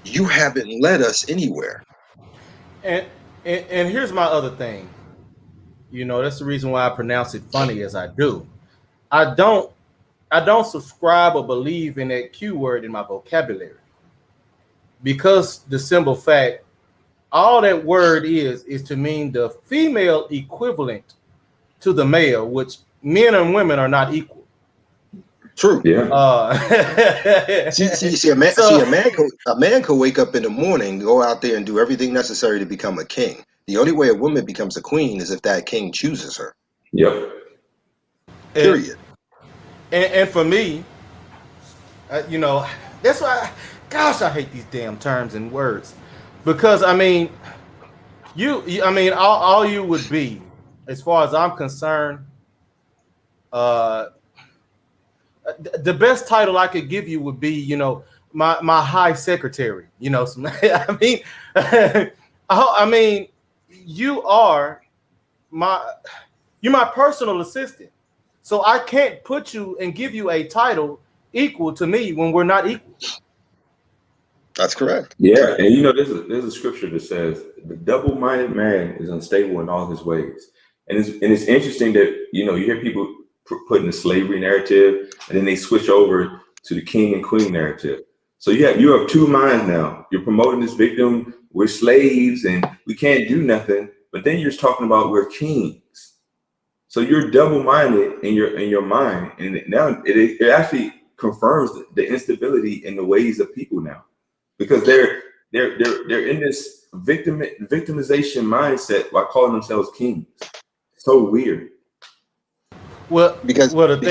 you haven't led us anywhere. And here's my other thing. That's the reason why I pronounce it funny as I do. I don't subscribe or believe in that Q word in my vocabulary. Because the simple fact, all that word is to mean the female equivalent to the male, which men and women are not equal. True. Yeah. See, a man could wake up in the morning, go out there and do everything necessary to become a king. The only way a woman becomes a queen is if that king chooses her. Yep. Period. And for me, that's why, gosh, I hate these damn terms and words, because I mean, all you would be, as far as I'm concerned, the best title I could give you would be, my high secretary. I mean, you're my personal assistant. So I can't put you and give you a title equal to me when we're not equal. That's correct. Yeah, and there's a scripture that says the double-minded man is unstable in all his ways, and it's interesting that you hear people putting the slavery narrative, and then they switch over to the king and queen narrative. So you have two minds now. You're promoting this victim, we're slaves and we can't do nothing, but then you're talking about we're kings. So you're double-minded in your mind, and now it actually confirms the instability in the ways of people now, because they're in this victimization mindset while calling themselves kings. So weird. Well, because it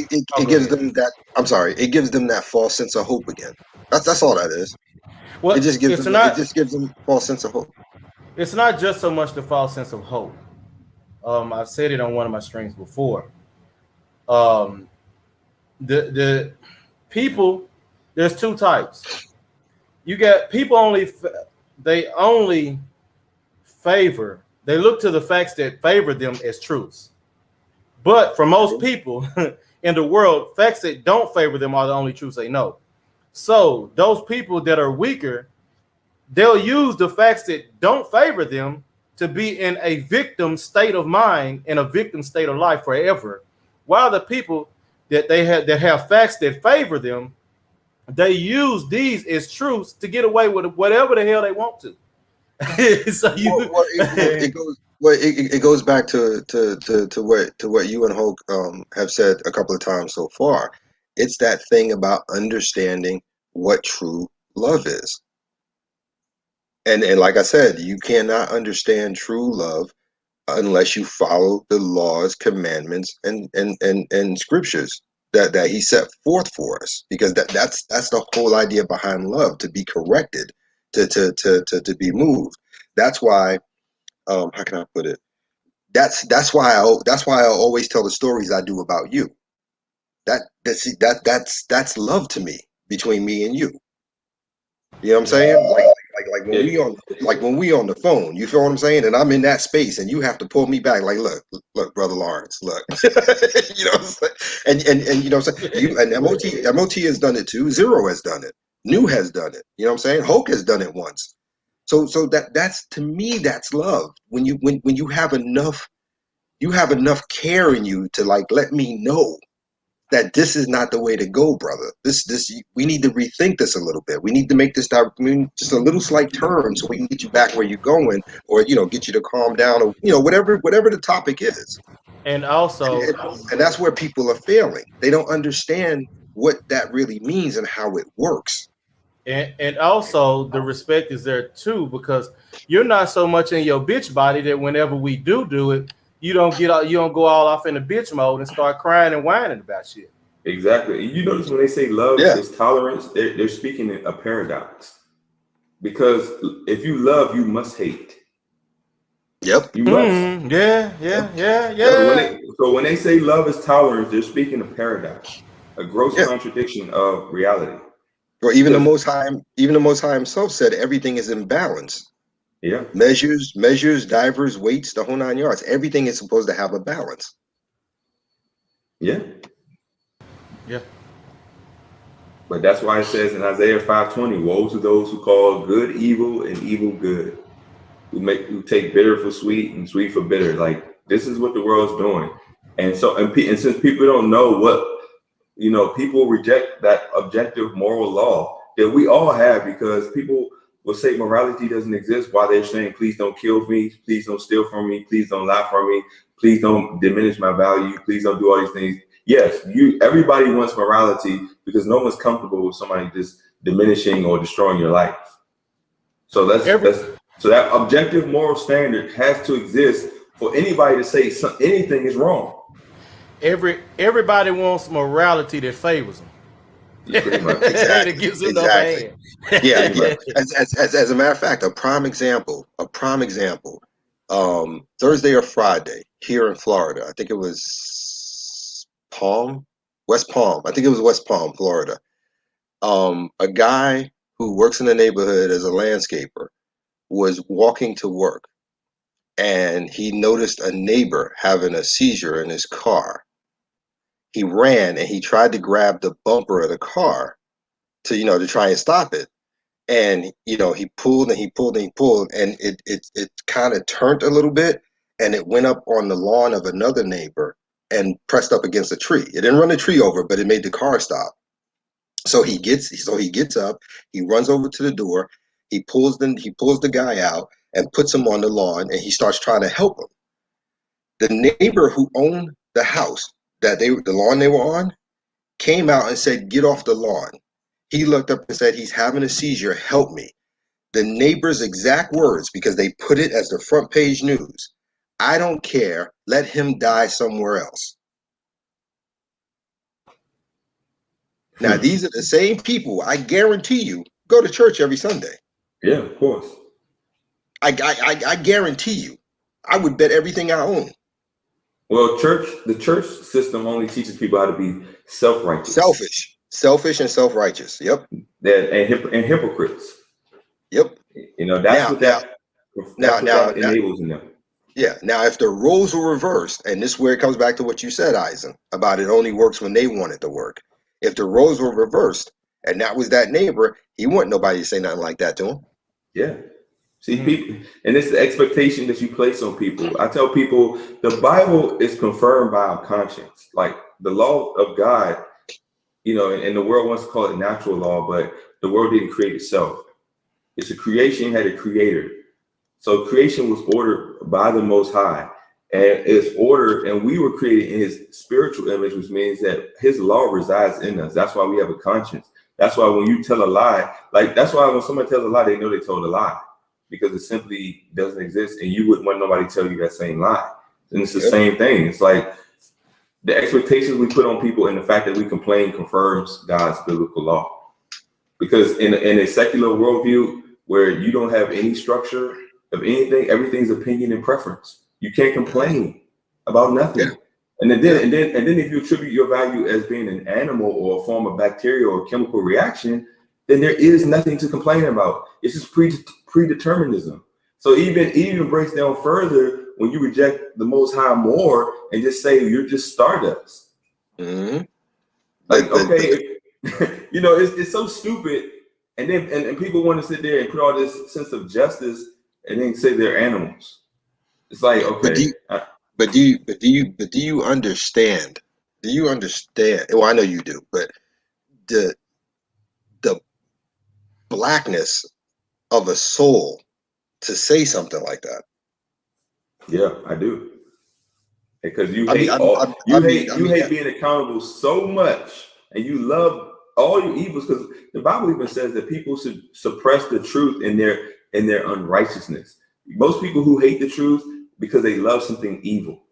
gives ahead. them that. I'm sorry, it gives them that false sense of hope again. That's all that is. Well, it just gives them false sense of hope. It's not just so much the false sense of hope. I've said it on one of my streams before. The people, there's two types. You got people only they only they look to the facts that favor them as truths. But for most people in the world, facts that don't favor them are the only truths they know. So those people that are weaker, they'll use the facts that don't favor them to be in a victim state of mind and a victim state of life forever. While the people that have facts that favor them, they use these as truths to get away with whatever the hell they want to. So it goes back to what you and Hope have said a couple of times so far. It's that thing about understanding what true love is. And like I said, you cannot understand true love unless you follow the laws, commandments, and scriptures that he set forth for us, because that's the whole idea behind love, to be corrected, to be moved. That's why, how can I put it? That's why I always tell the stories I do about you. That's love to me, between me and you. You know what I'm saying? Like when we on the phone, you feel what I'm saying? And I'm in that space and you have to pull me back. Like, look, brother Lawrence, look. You know what I'm saying? And you know what I'm saying? You and MOT has done it too. Zero has done it. New has done it. You know what I'm saying? Hulk has done it once. So that's, to me, that's love. When you have enough care in you to, like, let me know that this is not the way to go, brother. We need to rethink this a little bit. We need to make this just a little slight turn so we can get you back where you're going, or get you to calm down, or whatever the topic is. And also, and that's where people are failing. They don't understand what that really means and how it works. And also the respect is there too, because you're not so much in your bitch body that whenever we do it, you don't go all off in the bitch mode and start crying and whining about shit. Exactly. You notice when they say love is tolerance, they're speaking in a paradox. Because if you love, you must hate. Yep. You must. Yeah. So when they say love is tolerance, they're speaking a paradox, a gross contradiction of reality. Or even the Most High himself said everything is in balance. Yeah. Measures, divers, weights, the whole 9 yards. Everything is supposed to have a balance. Yeah. Yeah. But that's why it says in Isaiah 5:20, woe to those who call good evil and evil good, who take bitter for sweet and sweet for bitter. Like, this is what the world's doing. And so, and since people don't know what, people reject that objective moral law that we all have, because people will say morality doesn't exist while they're saying, please don't kill me, please don't steal from me, please don't lie from me, please don't diminish my value, please don't do all these things. Yes, everybody wants morality because no one's comfortable with somebody just diminishing or destroying your life. So so that objective moral standard has to exist for anybody to say anything is wrong. Everybody wants morality that favors them. Pretty much. Exactly. That gives them no hand. Yeah. As a matter of fact, a prime example. Thursday or Friday here in Florida. I think it was West Palm. I think it was West Palm, Florida. A guy who works in the neighborhood as a landscaper was walking to work, and he noticed a neighbor having a seizure in his car. He ran and he tried to grab the bumper of the car to try and stop it. And he pulled and he pulled and he pulled, and it kind of turned a little bit, and it went up on the lawn of another neighbor and pressed up against a tree. It didn't run the tree over, but it made the car stop. So he gets up, he runs over to the door, he pulls the guy out and puts him on the lawn, and he starts trying to help him. The neighbor who owned the house the lawn they were on came out and said, "Get off the lawn." He looked up and said, "He's having a seizure, help me." The neighbor's exact words, because they put it as the front page news: "I don't care, let him die somewhere else." Now, these are the same people, I guarantee you, go to church every Sunday. Yeah, of course. I guarantee you. I would bet everything I own. Well, the church system only teaches people how to be self-righteous. Selfish and self-righteous. Yep. And hypocrites. Yep. You know, that's Now, what now, now, that now, enables in them. yeah. Now, if the roles were reversed, and this is where it comes back to what you said, Eisen, about it only works when they want it to work. If the roles were reversed, and that was that neighbor, he want nobody to say nothing like that to him. Yeah. See, people, and it's the expectation that you place on people. I tell people the Bible is confirmed by our conscience. Like the law of God, you know, and the world wants to call it natural law, but the world didn't create itself. It's a creation had a creator. So creation was ordered by the Most High, and it's ordered, and we were created in His spiritual image, which means that His law resides in us. That's why we have a conscience. That's why when you tell a lie, like that's why when somebody tells a lie, they know they told a lie because it simply doesn't exist, and you wouldn't want nobody to tell you that same lie. And it's the same thing. It's like the expectations we put on people and the fact that we complain confirms God's biblical law. Because in a secular worldview where you don't have any structure of anything, everything's opinion and preference. You can't complain about nothing. Yeah. And then if you attribute your value as being an animal or a form of bacteria or chemical reaction, then there is nothing to complain about. It's just predeterminism. So even breaks down further when you reject the Most High more and just say you're just stardust. Mm-hmm. Like, okay, you know, it's so stupid. And then and people want to sit there and put all this sense of justice and then say they're animals. It's like, okay. But do you understand? Do you understand? Well, I know you do, but the blackness of a soul to say something like that. Yeah, I do. Because you I mean, hate being accountable so much, and you love all your evils. Because the Bible even says that people should suppress the truth in their unrighteousness. Most people who hate the truth because they love something evil,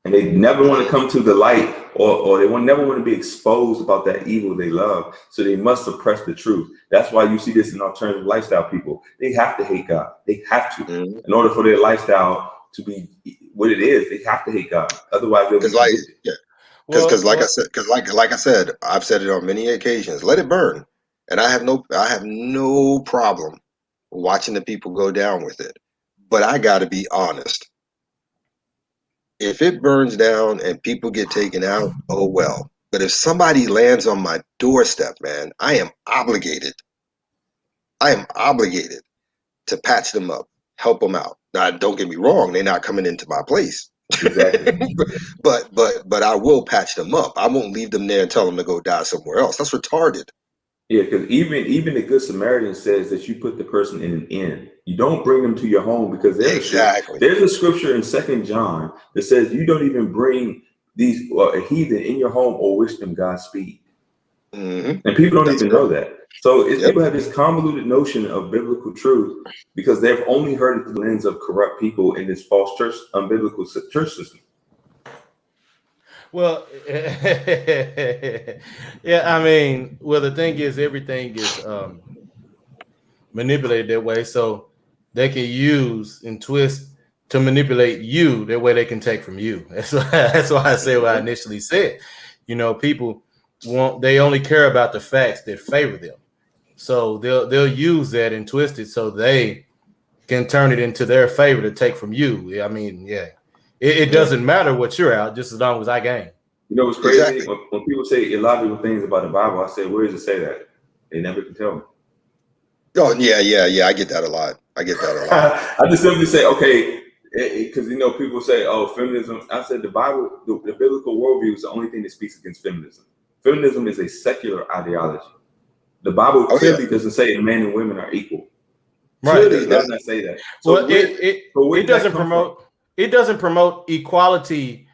and they never want to come to the light, or they never want to be exposed about that evil they love. So they must suppress the truth. That's why you see this in alternative lifestyle people. They have to hate God. They have to, in order for their lifestyle to be what it is. They have to hate God. Otherwise, they'll be convicted. Because like I said, I've said it on many occasions. Let it burn, and I have no problem watching the people go down with it. But I got to be honest. If it burns down and people get taken out, oh well. But if somebody lands on my doorstep, man, I am obligated to patch them up, help them out. Now, don't get me wrong, they're not coming into my place. Exactly. but I will patch them up. I won't leave them there and tell them to go die somewhere else. That's retarded. Yeah, because even the Good Samaritan says that you put the person in an inn. You don't bring them to your home, because there's a scripture in 2 John that says you don't even bring these a heathen in your home or wish them Godspeed. And people don't even know that. So people have this convoluted notion of biblical truth because they've only heard it through the lens of corrupt people in this false church, unbiblical church system. Well, yeah, I mean, well, the thing is, everything is manipulated that way, so they can use and twist to manipulate you. That way they can take from you. That's why I say what I initially said. You know, people they only care about the facts that favor them. So they'll use that and twist it so they can turn it into their favor to take from you. I mean, it doesn't matter what you're out, just as long as I gain. You know what's crazy? Exactly. When people say illogical things about the Bible, I say, where does it say that? They never can tell me. Oh, yeah. I get that a lot. I I just simply say, okay, because people say, oh, feminism. I said the Bible, the biblical worldview is the only thing that speaks against feminism. Feminism is a secular ideology. The Bible clearly doesn't say men and women are equal. Right. Clearly, it does not say that. So it doesn't promote. It doesn't promote equality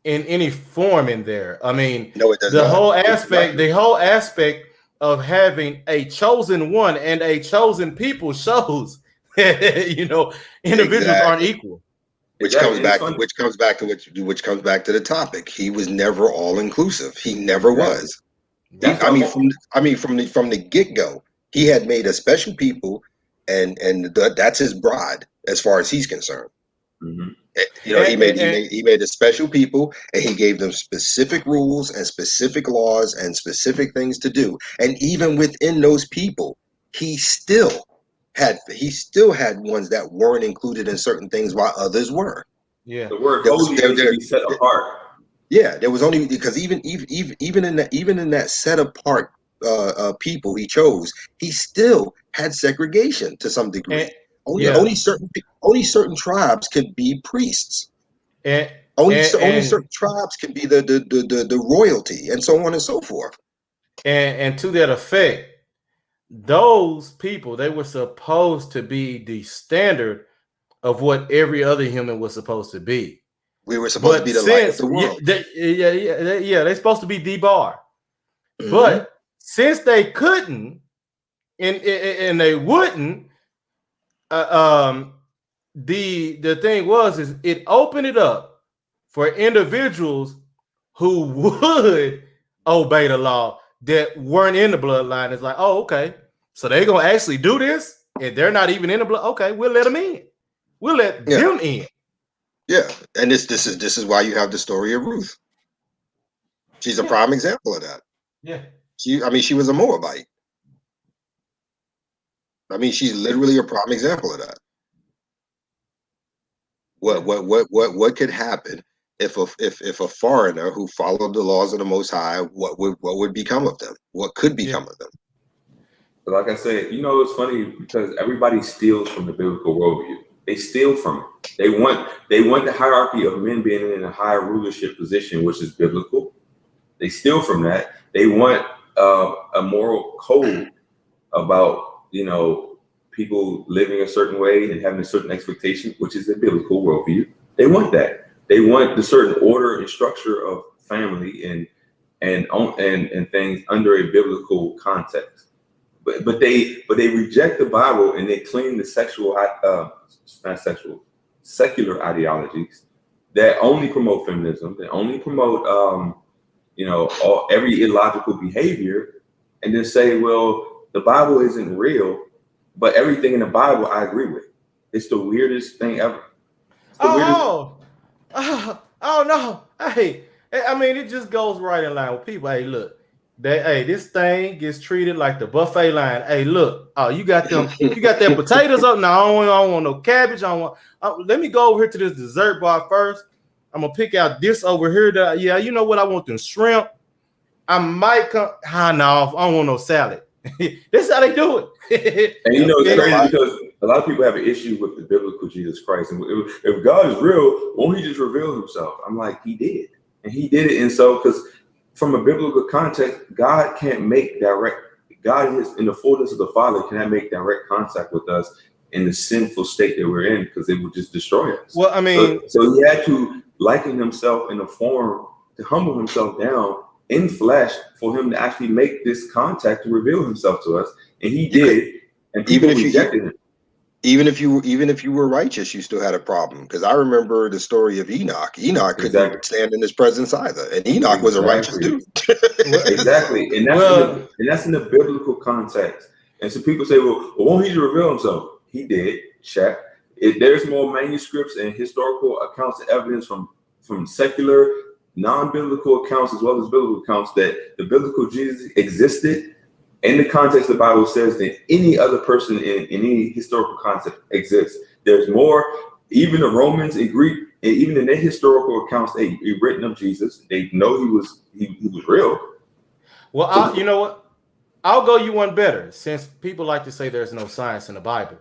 in any form in there. I mean, no, it does the not. whole aspect of having a chosen one and a chosen people shows individuals aren't equal. Which comes back to the topic. He was never all inclusive. He never was. From the get-go, he had made a special people, and that's his bride as far as he's concerned. He made a special people, and he gave them specific rules and specific laws and specific things to do. And even within those people, he still still had ones that weren't included in certain things while others were. Yeah. The word There was holy there, means to there, be set apart. yeah, there was only because even in that set apart people he chose, he still had segregation to some degree. And yeah. Only certain tribes could be priests. And Only and certain tribes can be the royalty, and so on and so forth. and to that effect, those people, they were supposed to be the standard of what every other human was supposed to be. We were supposed to But be the light of since the world. they're supposed to be the bar. Mm-hmm. But since they couldn't and they wouldn't, the thing is it opened it up for individuals who would obey the law that weren't in the bloodline. It's like, oh, okay, so they're gonna actually do this, and they're not even in the blood. Okay, we'll let them in. We'll let Yeah, them in. yeah, and this is why you have the story of Ruth. She's a prime example of that. Yeah. She was a Moabite. She's literally a prime example of that. What could happen if a foreigner who followed the laws of the Most High, what would become of them? What could become of them? But like I said, it's funny because everybody steals from the biblical worldview. They steal from it. They want the hierarchy of men being in a higher rulership position, which is biblical. They steal from that. They want a moral code about people living a certain way and having a certain expectation, which is a biblical worldview. They want that. They want the certain order and structure of family and things under a biblical context. But they reject the Bible and they cling to secular ideologies that only promote feminism, that only promote every illogical behavior, and then say, well, the Bible isn't real, but everything in the Bible I agree with. It's the weirdest thing ever. Oh no! Hey, it just goes right in line with people. Hey, look, this thing gets treated like the buffet line. Hey, look, you got that potatoes up. No, I don't want no cabbage. I don't want. Let me go over here to this dessert bar first. I'm gonna pick out this over here. You know what? I want them shrimp. I might come. No, I don't want no salad. This is how they do it. And it's crazy because a lot of people have an issue with the biblical Jesus Christ. And if God is real, won't he just reveal himself? I'm like, he did. And he did it. And so, because from a biblical context, God can't make direct, God is in the fullness of the Father, cannot make direct contact with us in the sinful state that we're in, because it would just destroy us. Well, so he had to liken himself in a form to humble himself down in flesh for him to actually make this contact to reveal himself to us, and he did. And people rejected him. Even if you were righteous, you still had a problem. Because I remember the story of Enoch. Enoch couldn't stand in his presence either, and Enoch was a righteous dude. Exactly, and that's in the biblical context. And so people say, well, won't he reveal himself? He did. Check. There's more manuscripts and historical accounts of evidence from secular, non-biblical accounts as well as biblical accounts that the biblical Jesus existed in the context the Bible says than any other person in any historical concept exists. There's more. Even the Romans and Greek, and even in their historical accounts, they written of Jesus. They know he was real. Well, you know what? I'll go you one better, since people like to say there's no science in the Bible.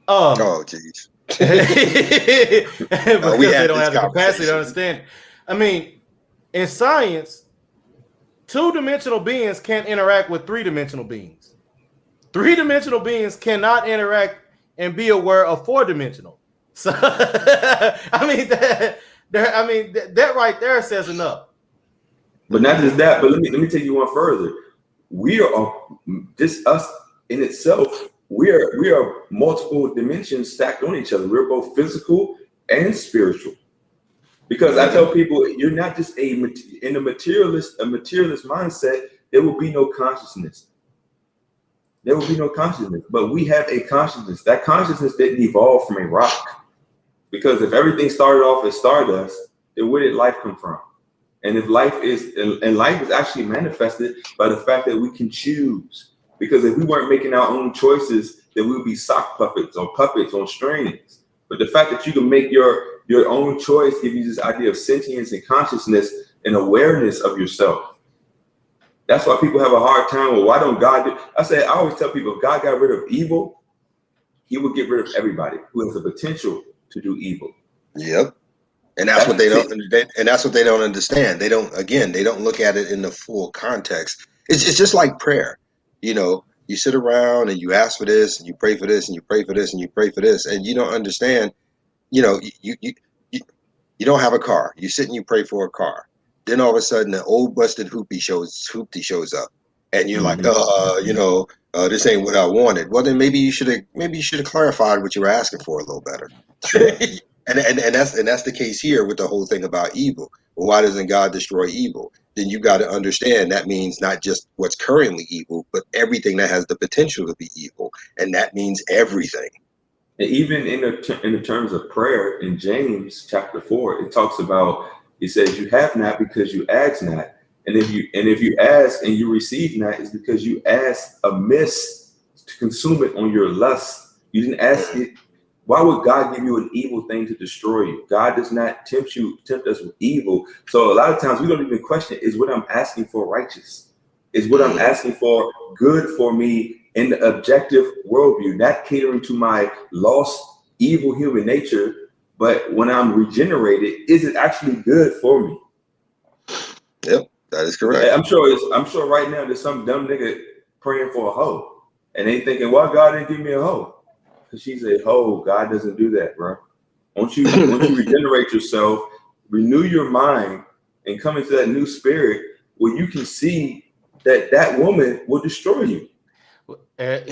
Oh, geez. Because they don't have the capacity to understand it. In science, two-dimensional beings can't interact with three-dimensional beings. Three-dimensional beings cannot interact and be aware of four-dimensional. So, that right there says enough. But not just that. But let me take you one further. We are just us in itself. We are multiple dimensions stacked on each other. We're both physical and spiritual. Because I tell people, you're not just in a materialist mindset. There will be no consciousness. There will be no consciousness. But we have a consciousness. That consciousness didn't evolve from a rock. Because if everything started off as stardust, then where did life come from? And if life is actually manifested by the fact that we can choose. Because if we weren't making our own choices then we would be sock puppets or puppets on strings. But the fact that you can make your own choice gives you this idea of sentience and consciousness and awareness of yourself. That's why people have a hard time. Well, why don't God do? I always tell people, if God got rid of evil, he would get rid of everybody who has the potential to do evil. Yep. And that's what they don't. And that's what they don't understand. They don't. Again, they don't look at it in the full context. It's just like prayer. You know, you sit around and you ask for this, and you pray for this, and you pray for this, and you pray for this, and you don't understand. You know, you don't have a car. You sit and you pray for a car. Then all of a sudden, the old busted hoopty shows up, and you're like, this ain't what I wanted. Well, then maybe you should have clarified what you were asking for a little better. and that's the case here with the whole thing about evil. Well, why doesn't God destroy evil? Then you got to understand that means not just what's currently evil, but everything that has the potential to be evil, and that means everything. And even in the terms of prayer in James chapter 4, it talks about, it says, you have not because you ask not. And if you ask and you receive not, it's because you ask amiss to consume it on your lust. You didn't ask it. Why would God give you an evil thing to destroy you? God does not tempt us with evil. So a lot of times we don't even question, is what I'm asking for righteous? Is what I'm asking for good for me in the objective worldview, not catering to my lost, evil human nature, but when I'm regenerated, is it actually good for me? Yep, that is correct. I'm sure right now there's some dumb nigga praying for a hoe, and they thinking, why God didn't give me a hoe? Because she's a hoe. God doesn't do that, bro. Once you regenerate yourself, renew your mind, and come into that new spirit, where you can see that woman will destroy you. Because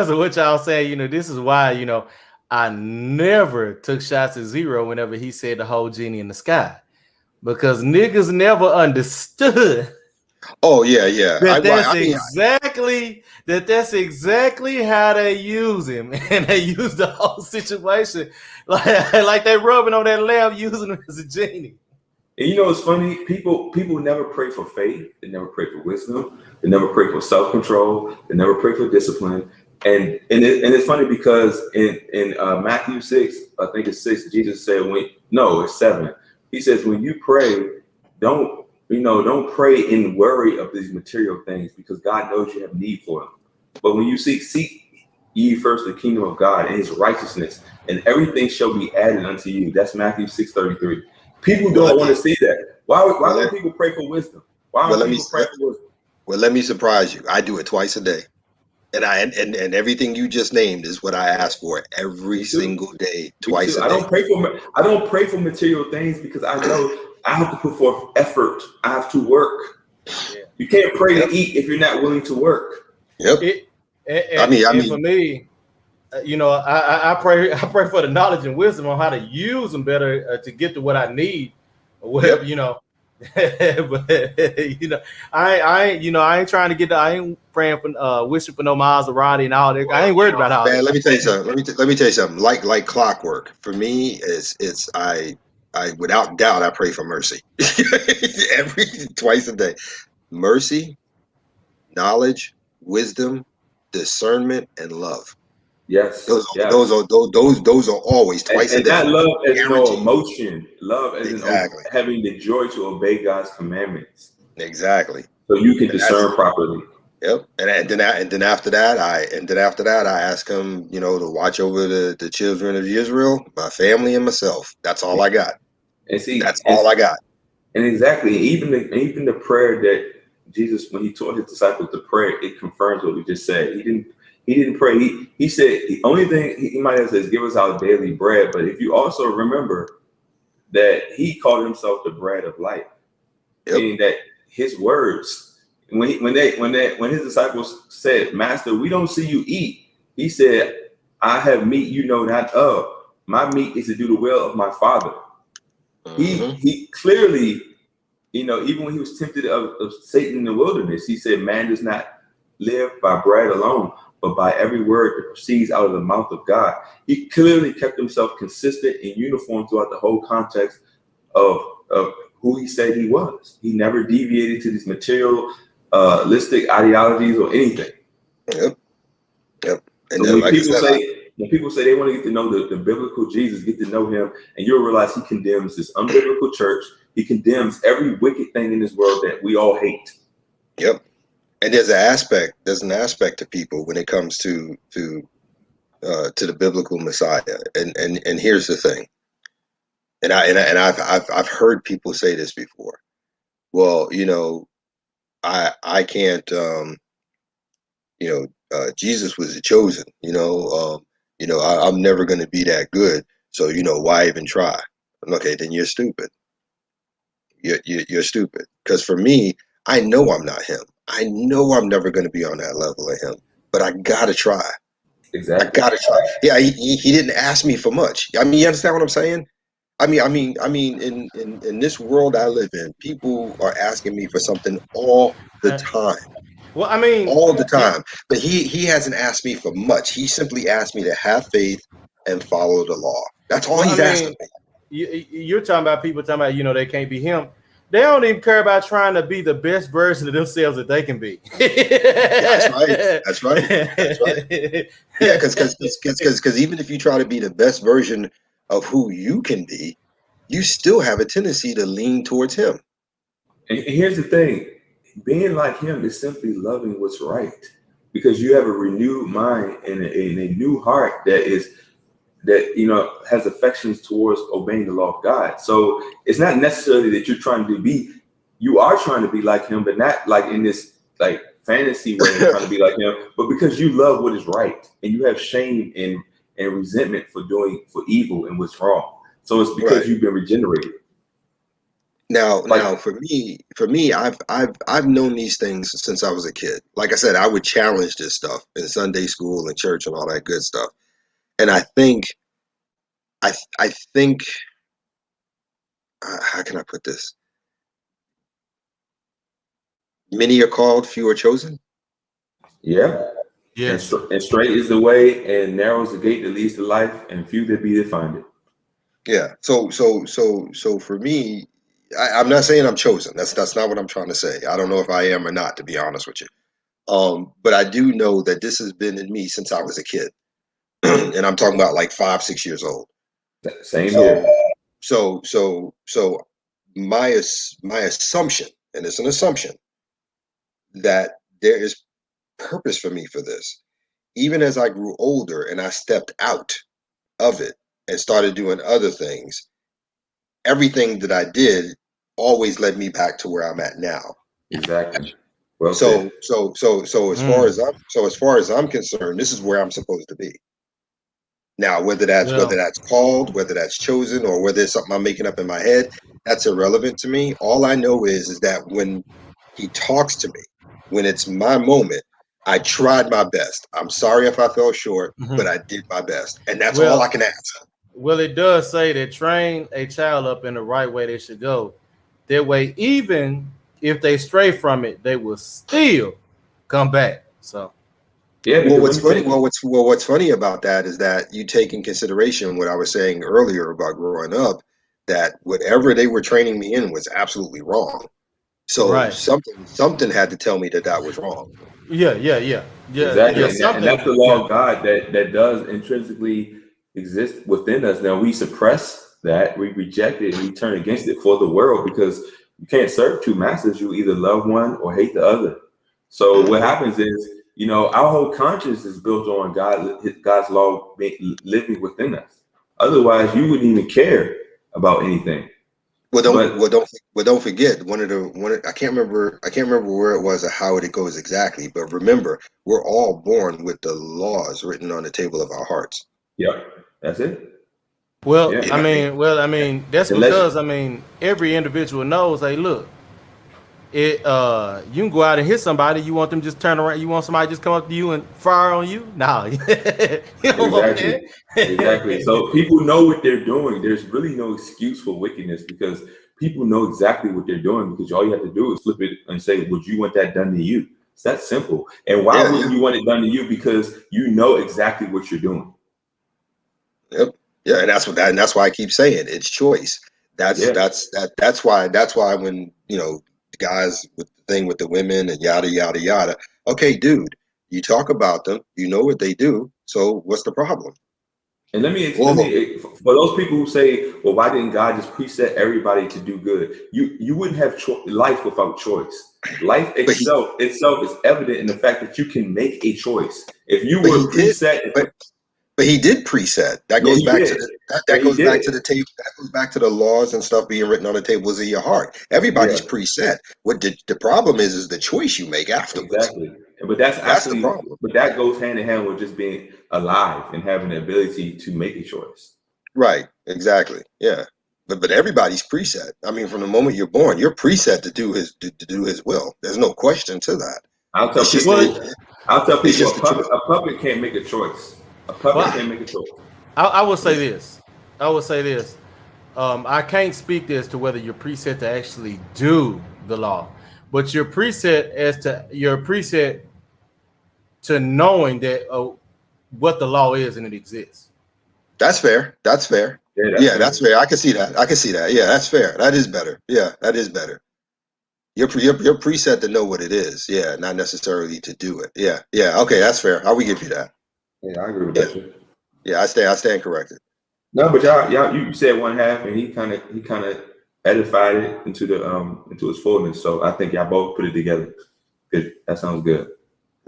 of what y'all say, this is why, I never took shots at Zero whenever he said the whole genie in the sky, because niggas never understood. Oh yeah. That's exactly how they use him, and they use the whole situation like they rubbing on that lamp, using him as a genie. And it's funny, people never pray for faith, they never pray for wisdom, they never pray for self-control, they never pray for discipline. And it's funny because in Matthew 6, I think it's 6, Jesus said, it's 7. He says, when you pray, don't pray in worry of these material things, because God knows you have need for them. But when you seek ye first the kingdom of God and his righteousness, and everything shall be added unto you. That's Matthew 6:33. People don't want to see that. Why don't people pray for wisdom? Why don't people pray for wisdom? Well, let me surprise you. I do it twice a day. And everything you just named is what I ask for every single day, twice a day. I don't pray for material things, because I know I have to put forth effort. I have to work. Yeah. You can't pray to eat if you're not willing to work. Yep. For me, I pray for the knowledge and wisdom on how to use them better to get to what I need, or whatever, but I ain't trying to get I ain't praying for wishing for no Maserati and all that. I ain't worried about all that. Let me tell you something. Let me tell you something. Like clockwork for me, I without doubt I pray for mercy twice a day. Mercy, knowledge, wisdom, discernment, and love. Yes, those are always twice a day. That love is no emotion. Love is having the joy to obey God's commandments. Exactly. So you can discern properly. Yep. And then after that, I ask him, to watch over the children of Israel, my family, and myself. That's all I got. And see, that's all I got. And exactly, even the prayer that Jesus, when he taught his disciples to pray, it confirms what we just said. He didn't pray. He said the only thing he might have said is, give us our daily bread. But if you also remember that he called himself the bread of life, meaning that his words, when his disciples said, Master, we don't see you eat, he said, I have meat you know not of. My meat is to do the will of my Father. He clearly, even when he was tempted of Satan in the wilderness, he said, man does not live by bread alone, but by every word that proceeds out of the mouth of God. He clearly kept himself consistent and uniform throughout the whole context of who he said he was. He never deviated to these materialistic ideologies or anything. Yep. Yep. And So like I said, when people say they want to get to know the biblical Jesus, get to know him, and you'll realize he condemns this unbiblical church. He condemns every wicked thing in this world that we all hate. yep. And there's an aspect to people when it comes to the biblical Messiah. And here's the thing. And I've heard people say this before. Well, I can't Jesus was the chosen, I'm never going to be that good. So, why even try? Okay, then you're stupid. You're stupid. Because for me, I know I'm not him. I know I'm never going to be on that level of him, but I got to try. I Exactly. got to try. Yeah, he didn't ask me for much. I mean, you understand what I'm saying? In this world I live in, people are asking me for something all the Uh, time. well, I mean, All the you, time. But he hasn't asked me for much. He simply asked me to have faith and follow the law. That's all well, I he's asking mean, me. you're talking about people talking about they can't be him. They don't even care about trying to be the best version of themselves that they can be. That's right. That's right. That's right. Yeah, because even if you try to be the best version of who you can be, you still have a tendency to lean towards him. And here's the thing, being like him is simply loving what's right, because you have a renewed mind and a new heart that has affections towards obeying the law of God. So it's not necessarily that you are trying to be like him, but not like in this like fantasy way of trying to be like him, but because you love what is right and you have shame and resentment for evil and what's wrong. So it's because Right. you've been regenerated. Now, for me, I've known these things since I was a kid. Like I said, I would challenge this stuff in Sunday school and church and all that good stuff. And I think, how can I put this? Many are called, few are chosen. Yeah. Yes. And straight is the way, and narrow is the gate that leads to life, and few there be that find it. Yeah. So for me, I'm not saying I'm chosen. That's not what I'm trying to say. I don't know if I am or not, to be honest with you. But I do know that this has been in me since I was a kid, and I'm talking about like 5, 6 years old. Same So, here. so my assumption, and it's an assumption, that there is purpose for me for this. Even as I grew older and I stepped out of it and started doing other things, everything that I did always led me back to where I'm at now. Exactly. Well So said. so so so as far as I'm concerned, this is where I'm supposed to be. Now, whether Well, that's called, whether that's chosen, or whether it's something I'm making up in my head, that's irrelevant to me. All I know is that when he talks to me, when it's my moment, I tried my best. I'm sorry if I fell short, but mhm. I did my best, and that's all I well, can ask. well, it does say that train a child up in the right way they should go. That way, even if they stray from it, they will still come back. So, Yeah, Well, because let what's me funny? take What's funny about that is that you take in consideration what I was saying earlier about growing up. That whatever they were training me in was absolutely wrong. So right. something had to tell me that that was wrong. Yeah. exactly, and Something. that's the Yeah. law of God that does intrinsically exist within us. Now we suppress that, we reject it, and we turn against it for the world, because you can't serve two masters. You either love one or hate the other. So what Mhm. happens is, our whole conscience is built on God's law living within us. Otherwise, you wouldn't even care about anything. Well, But don't forget I can't remember where it was or how it goes exactly. But remember, we're all born with the laws written on the table of our hearts. yep, that's it. Well, Yeah, You I know what I mean? mean, well, I mean, that's unless because every individual knows. Hey, look, you can go out and hit somebody. You want them just turn around. You want somebody just come up to you and fire on you? No, you don't want exactly, exactly. that. So people know what they're doing. There's really no excuse for wickedness, because people know exactly what they're doing. Because all you have to do is flip it and say, "Would you want that done to you?" It's that simple. And why Yeah, yeah, wouldn't you want it done to you? Because you know exactly what you're doing. yep, yeah, and that's why I keep saying it's choice. Yeah, That's why when the guys with the thing with the women and yada yada yada. Okay, dude. You talk about them. You know what they do. So what's the problem? And let me for those people who say, well, why didn't God just preset everybody to do good? You wouldn't have life without choice. Life itself is evident in the fact that you can make a choice. If you were preset, but he did preset. That goes back to the table. That goes back to the laws and stuff being written on the tables of your heart. Everybody's preset. What the problem is the choice you make afterwards. Exactly. But that's the problem. But that goes hand in hand with just being alive and having the ability to make a choice. Right. Exactly. Yeah. But everybody's preset. I mean, from the moment you're born, you're preset to do his will. There's no question to that. I'll tell people a puppet can't make a choice. A puppet can't make a choice. I will say this. I can't speak as to whether you're preset to actually do the law, but you're preset to knowing that what the law is and it exists. That's fair. That's fair. Yeah, that's fair. I can see that. Yeah, that's fair. That is better. Yeah, that is better. You're preset to know what it is. Yeah, not necessarily to do it. Yeah. Yeah. Okay, that's fair. I will give you that. Yeah, I agree with that. Yeah, I stand corrected. No, but y'all, you said one half, and he kind of edified it into its fullness. So I think y'all both put it together. Good. That sounds good.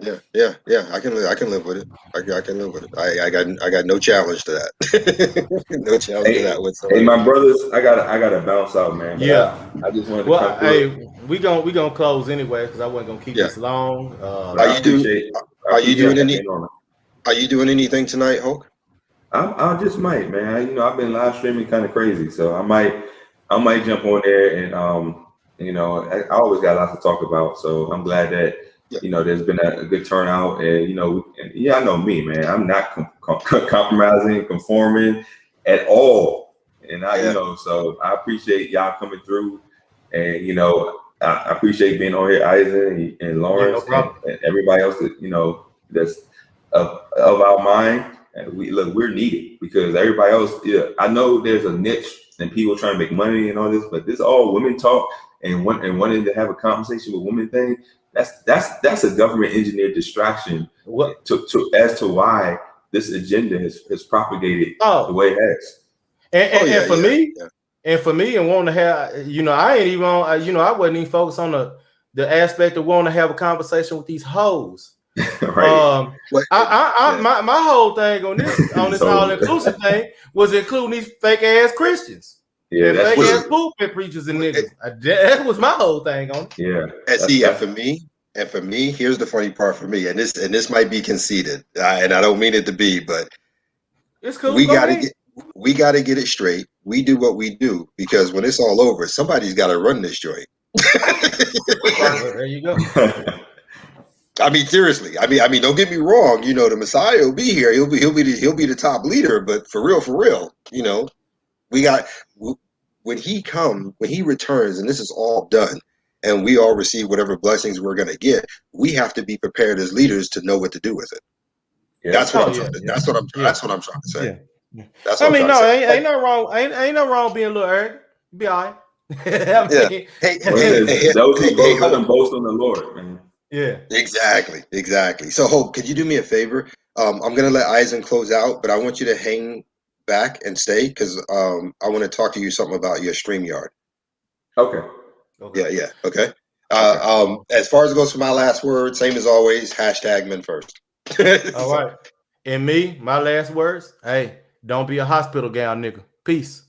Yeah. I can live with it. I can live with it. I got no challenge to that. No challenge to that whatsoever. Hey, my brothers, I gotta bounce out, man. I just wanted to come through. we gonna close anyway because I wasn't gonna keep this long. Are you doing anything tonight, Hulk? I just might, man. I've been live streaming kind of crazy, so I might jump on there and I always got lots to talk about. So I'm glad that there's been a good turnout, and I know me, man. I'm not compromising, conforming at all, and so I appreciate y'all coming through, and I appreciate being on here, Isaac and Lawrence, and everybody else that that's of our mind. And we're needed because everybody else. Yeah, I know there's a niche and people trying to make money and all this, but this all women talk and wanting to have a conversation with women thing. That's a government engineered distraction as to why this agenda has propagated the way it has. And for me, and wanting to have, I ain't even on, I wasn't even focused on the aspect of wanting to have a conversation with these hoes. Right. My whole thing on this all inclusive thing was including these fake ass Christians. Yeah, that's fake ass pulpit preachers and niggas. That was my whole thing on it. Yeah. And for me, here's the funny part for me, and this might be conceited, and I don't mean it to be, but it's cool. We gotta get it straight. We do what we do because when it's all over, somebody's got to run this joint. There you go. I mean, seriously. I mean, don't get me wrong. The Messiah will be here. He'll be the top leader. But for real, we got when he returns, and this is all done, and we all receive whatever blessings we're gonna get. We have to be prepared as leaders to know what to do with it. Yeah. That's what I'm trying to say. Yeah. Ain't no wrong. Ain't no wrong being a little arrogant. Be all right. Those who boast, let them boast on the Lord, man. Yeah, exactly. So, Hope, could you do me a favor? I'm gonna let Eisen close out, but I want you to hang back and stay because I want to talk to you something about your StreamYard. Okay. Yeah. Okay. As far as it goes for my last word, same as always. #men first. All right. And my last words. Hey, don't be a hospital gal, nigga. Peace.